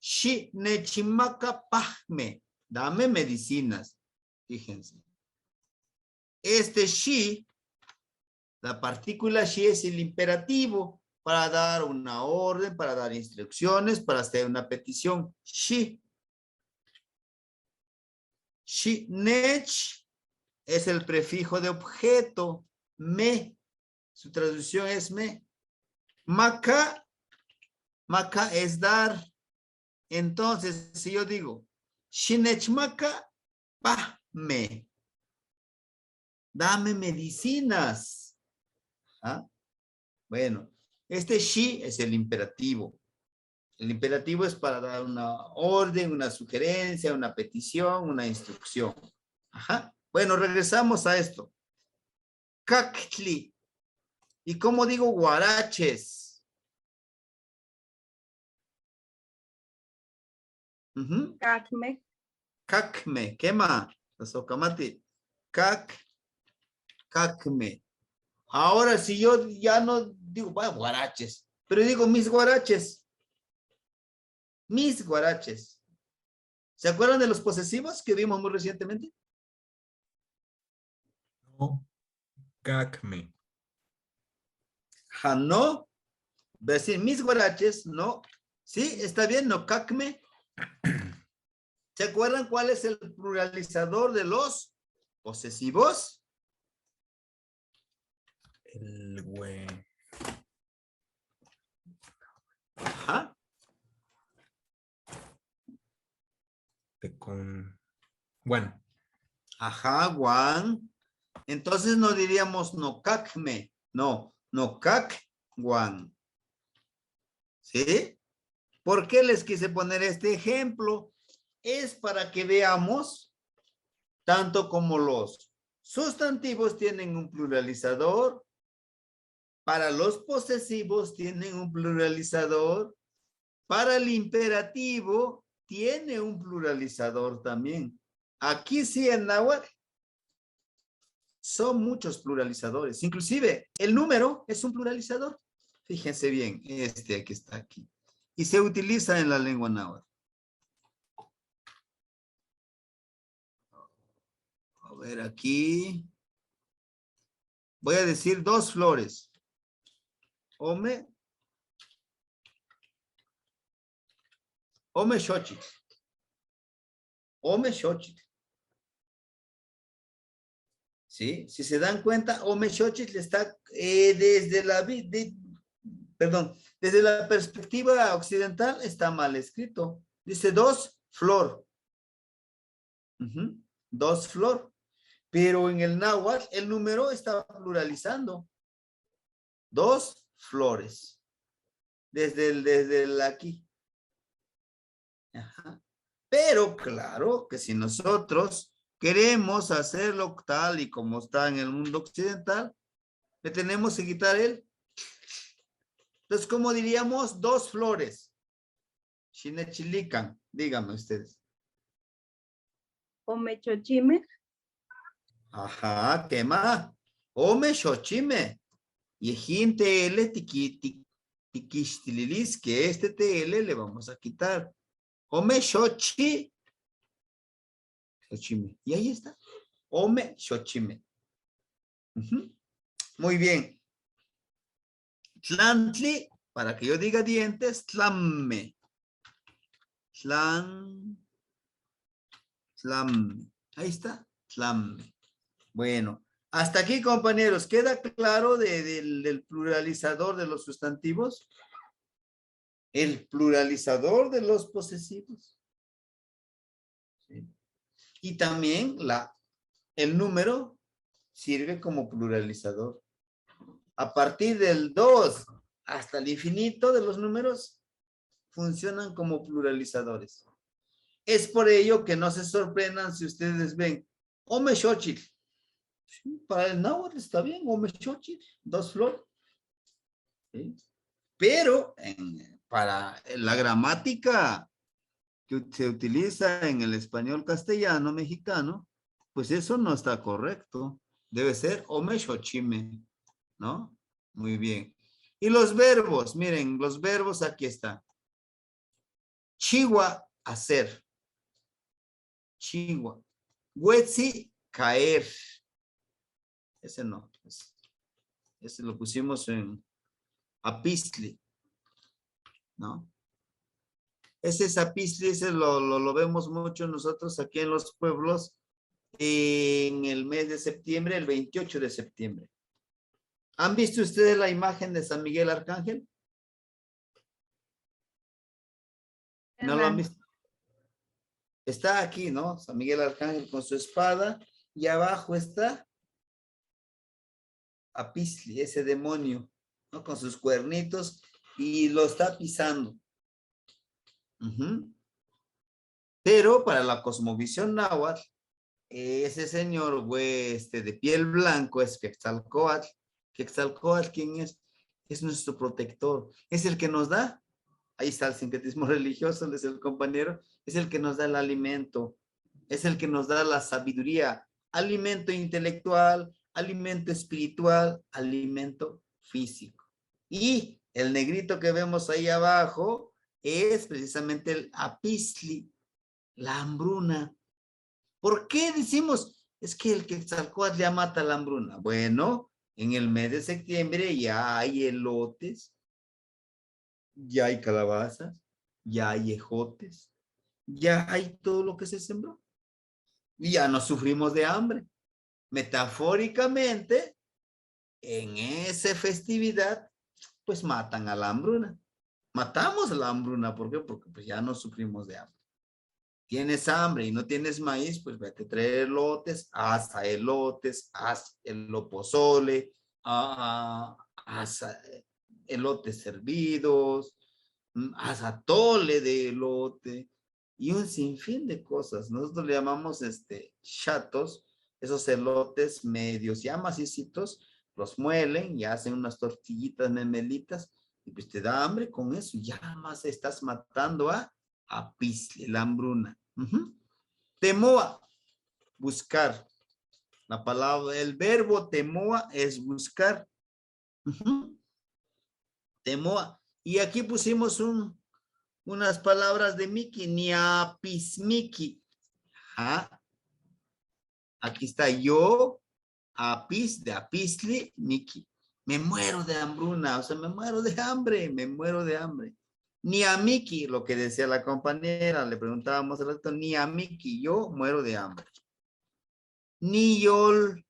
Shi nechimaka pahme. Dame medicinas. Fíjense. Este shi, la partícula shi es el imperativo para dar una orden, para dar instrucciones, para hacer una petición. Shi. Shi nech es el prefijo de objeto. Me. Su traducción es me. Maka. Maka es dar. Entonces, si yo digo, Shinechmaka, pahme. Dame medicinas. ¿Ah? Bueno, este shi es el imperativo. El imperativo es para dar una orden, una sugerencia, una petición, una instrucción. Ajá. Bueno, regresamos a esto. Cactli. ¿Y cómo digo guaraches? Cacme. Cacme. ¿Qué más? Sokamati. Cacme. Ahora, si yo ya no digo, bueno, guaraches, pero digo mis guaraches. Mis guaraches. ¿Se acuerdan de los posesivos que vimos muy recientemente? No. Cacme. No. Voy a decir mis guaraches, no. ¿Sí? ¿Está bien? No, cacme. ¿Se acuerdan cuál es el pluralizador de los posesivos? El güey. Ajá. con guan. Ajá, guan. Entonces no diríamos no cacme, no cac guan. ¿Sí? ¿Por qué les quise poner este ejemplo? Es para que veamos tanto como los sustantivos tienen un pluralizador, para los posesivos tienen un pluralizador, para el imperativo tiene un pluralizador también. Aquí sí en náhuatl son muchos pluralizadores. Inclusive el número es un pluralizador. Fíjense bien, este que está aquí. Y se utiliza en la lengua náhuatl. A ver aquí. Voy a decir 2 flores. Ome xochitl. Ome xochitl. ¿Sí? Si se dan cuenta, Ome xochitl está desde la perspectiva occidental está mal escrito. Dice 2 flor. 2 flor. Pero en el náhuatl el número está pluralizando. 2 flores. Desde el aquí. Ajá. Pero claro que si nosotros queremos hacerlo tal y como está en el mundo occidental, le tenemos que quitar el. Entonces, ¿cómo diríamos? 2 flores. Chinechilican, díganme ustedes. Ome chochime. Ajá, ¿qué más? Ome xochime. Y TL tiquistililis, que este TL le vamos a quitar. Ome xochi. Xochime. Y ahí está. Ome xochime. Muy bien. Tlantli, para que yo diga dientes, tlamme. Tlamme. Ahí está. Tlamme. Bueno, hasta aquí, compañeros. ¿Queda claro del pluralizador de los sustantivos? El pluralizador de los posesivos. ¿Sí? Y también el número sirve como pluralizador. A partir del 2 hasta el infinito de los números funcionan como pluralizadores. Es por ello que no se sorprendan si ustedes ven Ome xochitl. Para el náhuatl está bien, Ome xochitl, 2 flores. ¿Sí? Pero para la gramática que se utiliza en el español castellano mexicano, pues eso no está correcto. Debe ser Ome xochime, ¿no? Muy bien. Y los verbos, miren, los verbos aquí están. Chihuahua, hacer. Chihuahua. Huetzi, caer. Ese no. Ese lo pusimos en apistli, ¿no? Ese zapistli, ese lo vemos mucho nosotros aquí en los pueblos en el mes de septiembre, el 28 de septiembre. ¿Han visto ustedes la imagen de San Miguel Arcángel? ¿No lo han visto? Está aquí, ¿no? San Miguel Arcángel con su espada y abajo está Apistli, ese demonio, ¿no? Con sus cuernitos y lo está pisando. Pero para la cosmovisión náhuatl, ese señor de piel blanco es Quetzalcóatl. Quetzalcóatl, ¿quién es? Es nuestro protector. Es el que nos da. Ahí está el sincretismo religioso, es el compañero. Es el que nos da el alimento. Es el que nos da la sabiduría. Alimento intelectual, alimento espiritual, alimento físico. Y el negrito que vemos ahí abajo es precisamente el apistli, la hambruna. ¿Por qué decimos? Es que el Quetzalcóatl ya mata la hambruna. Bueno, en el mes de septiembre ya hay elotes, ya hay calabazas, ya hay ejotes, ya hay todo lo que se sembró. Y ya no sufrimos de hambre. Metafóricamente, en esa festividad, pues matan a la hambruna. Matamos a la hambruna, ¿por qué? Porque pues ya no sufrimos de hambre. Tienes hambre y no tienes maíz, pues vete a traer elotes, haz el pozole, haz elotes hervidos, haz atole de elote y un sinfín de cosas. Nosotros le llamamos chatos, esos elotes medios ya macicitos, los muelen y hacen unas tortillitas memelitas y pues te da hambre con eso. Ya más estás matando a pisle, la hambruna. Temoa, buscar. La palabra, el verbo temoa es buscar. Temoa. Y aquí pusimos unas palabras de Miki, niapismiki. Aquí está yo, apis, de apisli, Miki. Me muero de hambruna, o sea, me muero de hambre, me muero de hambre. Ni a Miki, lo que decía la compañera, le preguntábamos al rato, ni a Miki, yo muero de hambre. Ni yol,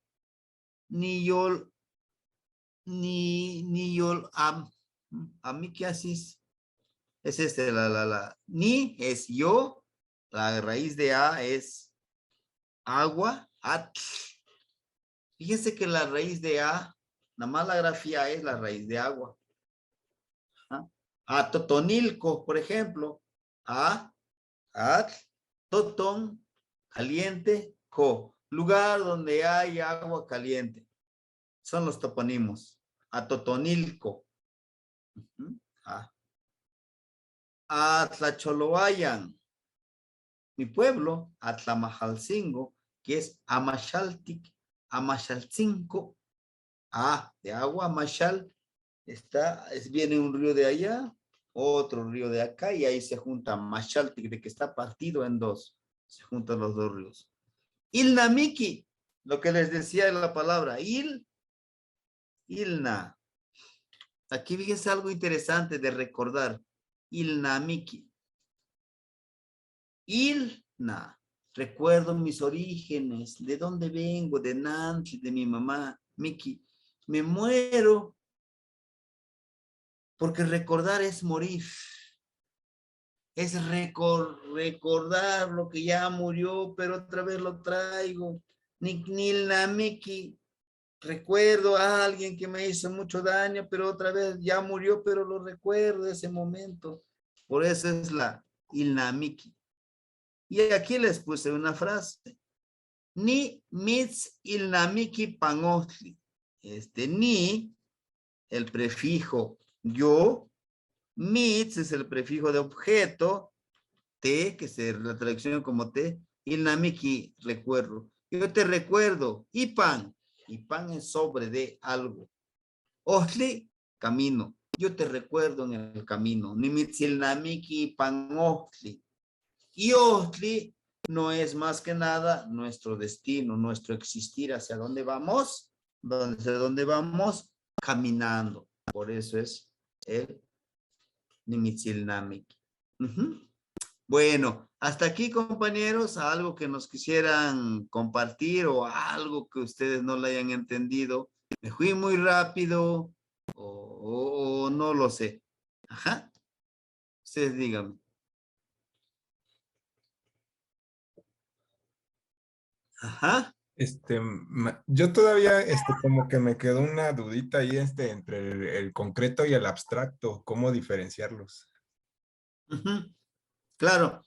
a Miki así es ni es yo, la raíz de a es agua, atl. Fíjense que la raíz de a, nada más la grafía es la raíz de agua. A Totonilco, por ejemplo, Totón, caliente, co, lugar donde hay agua caliente. Son los toponimos. A Totonilco. A Tlacholoayan, mi pueblo, a Tlamajalcingo, que es Amachaltic, Amachalcinco, de agua, Amachal, viene un río de allá, otro río de acá, y ahí se junta Machaltic, de que está partido en dos, se juntan los dos ríos. Ilnamiki, lo que les decía en la palabra, Ilna. Aquí fíjense algo interesante de recordar, Ilnamiki. Ilna, recuerdo mis orígenes, de dónde vengo, de Nancy, de mi mamá, Miki. Me muero porque recordar es morir. Es recordar lo que ya murió, pero otra vez lo traigo. Miki. Recuerdo a alguien que me hizo mucho daño, pero otra vez ya murió, pero lo recuerdo ese momento. Por eso es la Ilnamiki. Y aquí les puse una frase. Ni mitz ilnamiki pangotli. Ni, el prefijo yo, mitz es el prefijo de objeto, te, que se la traducción como te, ilnamiki, recuerdo. Yo te recuerdo, ipan es sobre de algo. Ojli, camino. Yo te recuerdo en el camino. Ni mitz ilnamiki pangotli. Y Ojli no es más que nada nuestro destino, nuestro existir. ¿Hacia dónde vamos? ¿Hacia dónde vamos? Caminando. Por eso es el Nimitzilnamik. Bueno, hasta aquí, compañeros, algo que nos quisieran compartir o algo que ustedes no le hayan entendido. ¿Me fui muy rápido o no lo sé? Ajá. Ustedes díganme. Ajá. Yo todavía, como que me quedó una dudita ahí, entre el concreto y el abstracto, ¿cómo diferenciarlos? Claro.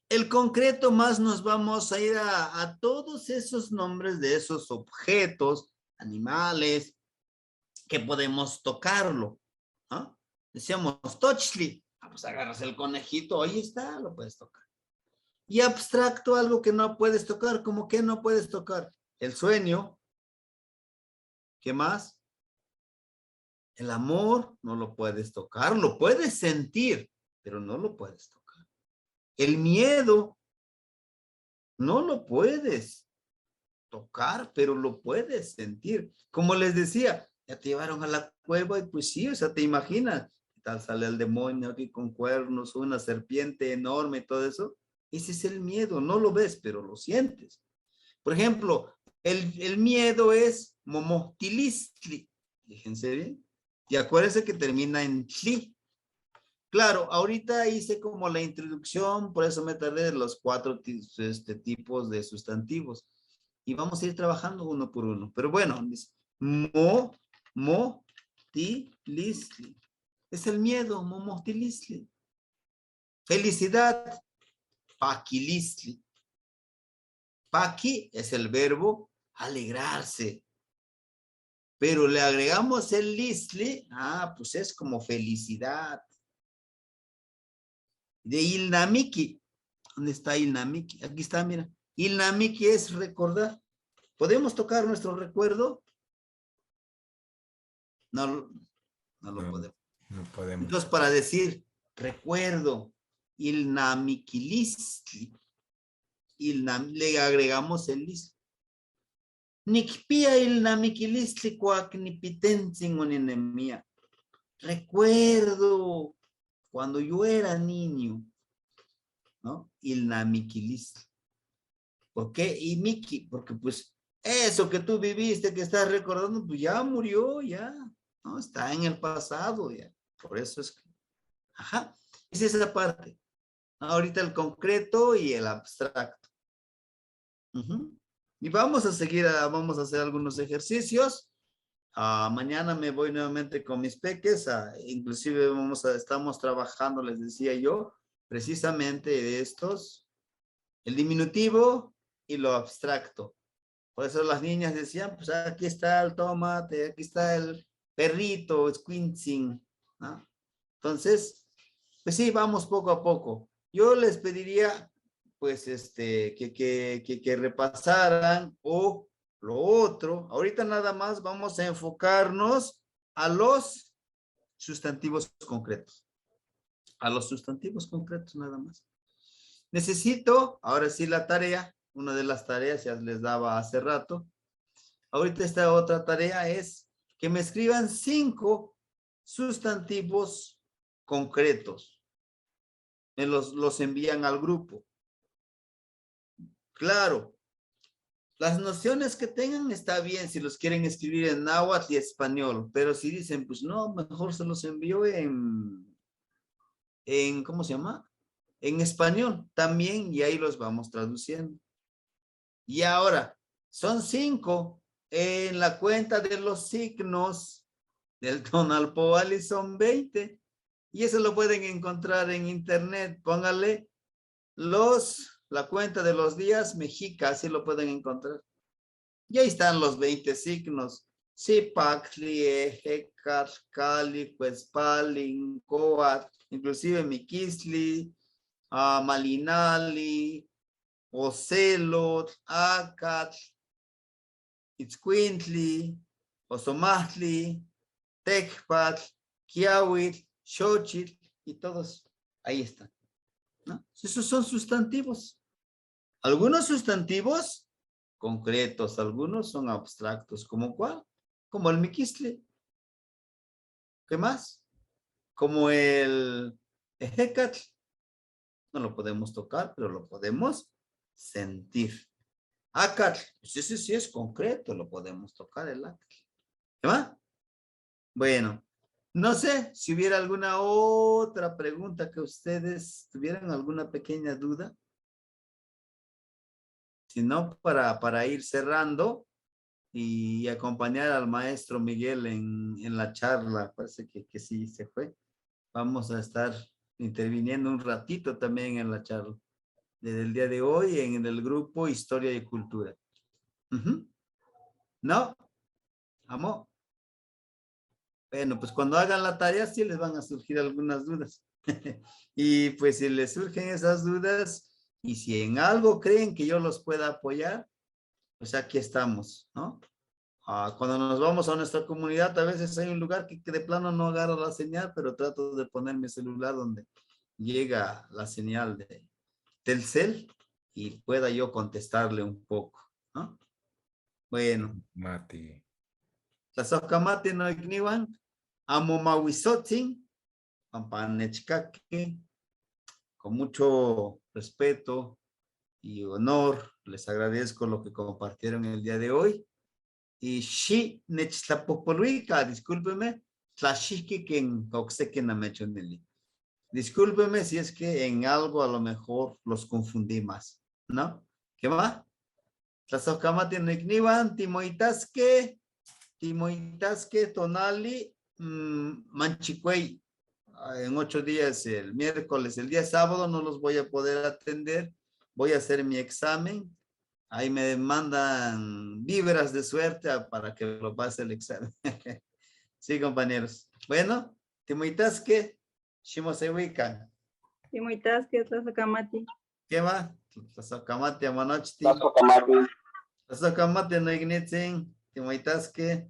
El concreto más nos vamos a ir a todos esos nombres de esos objetos, animales, que podemos tocarlo. ¿Ah? Decíamos, touchly. Pues agarras el conejito, ahí está, lo puedes tocar. Y abstracto, algo que no puedes tocar, ¿cómo que no puedes tocar? El sueño. ¿Qué más? El amor, no lo puedes tocar, lo puedes sentir, pero no lo puedes tocar. El miedo, no lo puedes tocar, pero lo puedes sentir. Como les decía, ya te llevaron a la cueva y pues sí, o sea, te imaginas, ¿qué tal sale el demonio aquí con cuernos, una serpiente enorme y todo eso? Ese es el miedo, no lo ves, pero lo sientes. Por ejemplo, el miedo es momostilistli. Fíjense bien. Y acuérdense que termina en tli. Claro, ahorita hice como la introducción, por eso me tardé de los 4 tipos de sustantivos. Y vamos a ir trabajando uno por uno. Pero bueno, dice, motilistli. Es el miedo, motilistli. Felicidad, paquilistli. Paqui es el verbo alegrarse. Pero le agregamos el listli, pues es como felicidad. De Ilnamiki. ¿Dónde está Ilnamiki? Aquí está, mira. Ilnamiki es recordar. ¿Podemos tocar nuestro recuerdo? No lo podemos. No podemos. Entonces, para decir recuerdo, Ilnamikilistli, le agregamos el listli. Nikpia Ilnamikilistli cuacnipitensin uninemia. Recuerdo cuando yo era niño, ¿no? Ilnamikilistli. ¿Por qué? Y Miki, porque pues eso que tú viviste, que estás recordando, pues ya murió, ya, ¿no? Está en el pasado, ya. Por eso es que, ajá, esa es esa parte. Ahorita el concreto y el abstracto. Y vamos a seguir, vamos a hacer algunos ejercicios. Mañana me voy nuevamente con mis peques, inclusive estamos trabajando, les decía yo, precisamente de estos, el diminutivo y lo abstracto. Por eso las niñas decían, pues aquí está el tomate, aquí está el perrito, squinting, ¿no? Entonces, pues sí, vamos poco a poco. Yo les pediría, pues, que repasaran o lo otro. Ahorita nada más vamos a enfocarnos a los sustantivos concretos. A los sustantivos concretos nada más. Necesito, ahora sí la tarea, una de las tareas ya les daba hace rato. Ahorita esta otra tarea es que me escriban 5 sustantivos concretos. Me los envían al grupo. Claro, las nociones que tengan está bien si los quieren escribir en náhuatl y español, pero si dicen, pues no, mejor se los envío en ¿cómo se llama? En español también, y ahí los vamos traduciendo. Y ahora, son 5 en la cuenta de los signos del Tonalpoali, son 20. Y eso lo pueden encontrar en internet. Póngale la cuenta de los días mexica, así lo pueden encontrar. Y ahí están los 20 signos. Zipactli, Ejecar, Cali, Cuespalin, Coat, inclusive Miquisli, Malinali, Ocelot, Acat, Itzcuintli, Osomahtli, Tecpat, Kiawit, Xochitl, y todos ahí están, ¿no? Esos son sustantivos. Algunos sustantivos concretos, algunos son abstractos. ¿Como cuál? Como el miquistle. ¿Qué más? Como el ejecatl. No lo podemos tocar, pero lo podemos sentir. Acatl, pues ese sí es concreto, lo podemos tocar el acatl. ¿Qué más? Bueno, no sé si hubiera alguna otra pregunta que ustedes tuvieran, alguna pequeña duda. Si no, para ir cerrando y acompañar al maestro Miguel en la charla, parece que sí se fue. Vamos a estar interviniendo un ratito también en la charla. Desde el día de hoy en el grupo Historia y Cultura. ¿No? ¿Amó? Bueno, pues cuando hagan la tarea sí les van a surgir algunas dudas. Y pues si les surgen esas dudas y si en algo creen que yo los pueda apoyar, pues aquí estamos, ¿no? Cuando nos vamos a nuestra comunidad, a veces hay un lugar que de plano no agarra la señal, pero trato de poner mi celular donde llega la señal de Telcel y pueda yo contestarle un poco, ¿no? Bueno. Mati. La socamate no igniwan, amo mawisotzin, pampanechkaki, con mucho respeto y honor, les agradezco lo que compartieron el día de hoy. Y shi nechtlapopoluica, discúlpeme, tlashiki ken oxeque na mechoneli. Discúlpeme si es que en algo a lo mejor los confundí más, ¿no? ¿Qué más? Tlazohkamati nikniwan, timoitasque, tonali, manchicuey. En 8 días, el miércoles, el día sábado no los voy a poder atender. Voy a hacer mi examen. Ahí me mandan víveras de suerte para que lo pase el examen. Sí, compañeros. Bueno, timoitasque, shimosewikan. Timoitasque, Tlazohkamati. ¿Qué va? Tlazohkamati, amanochti. Tlazohkamati. Tlazohkamati no ignitzin. Timoitasque.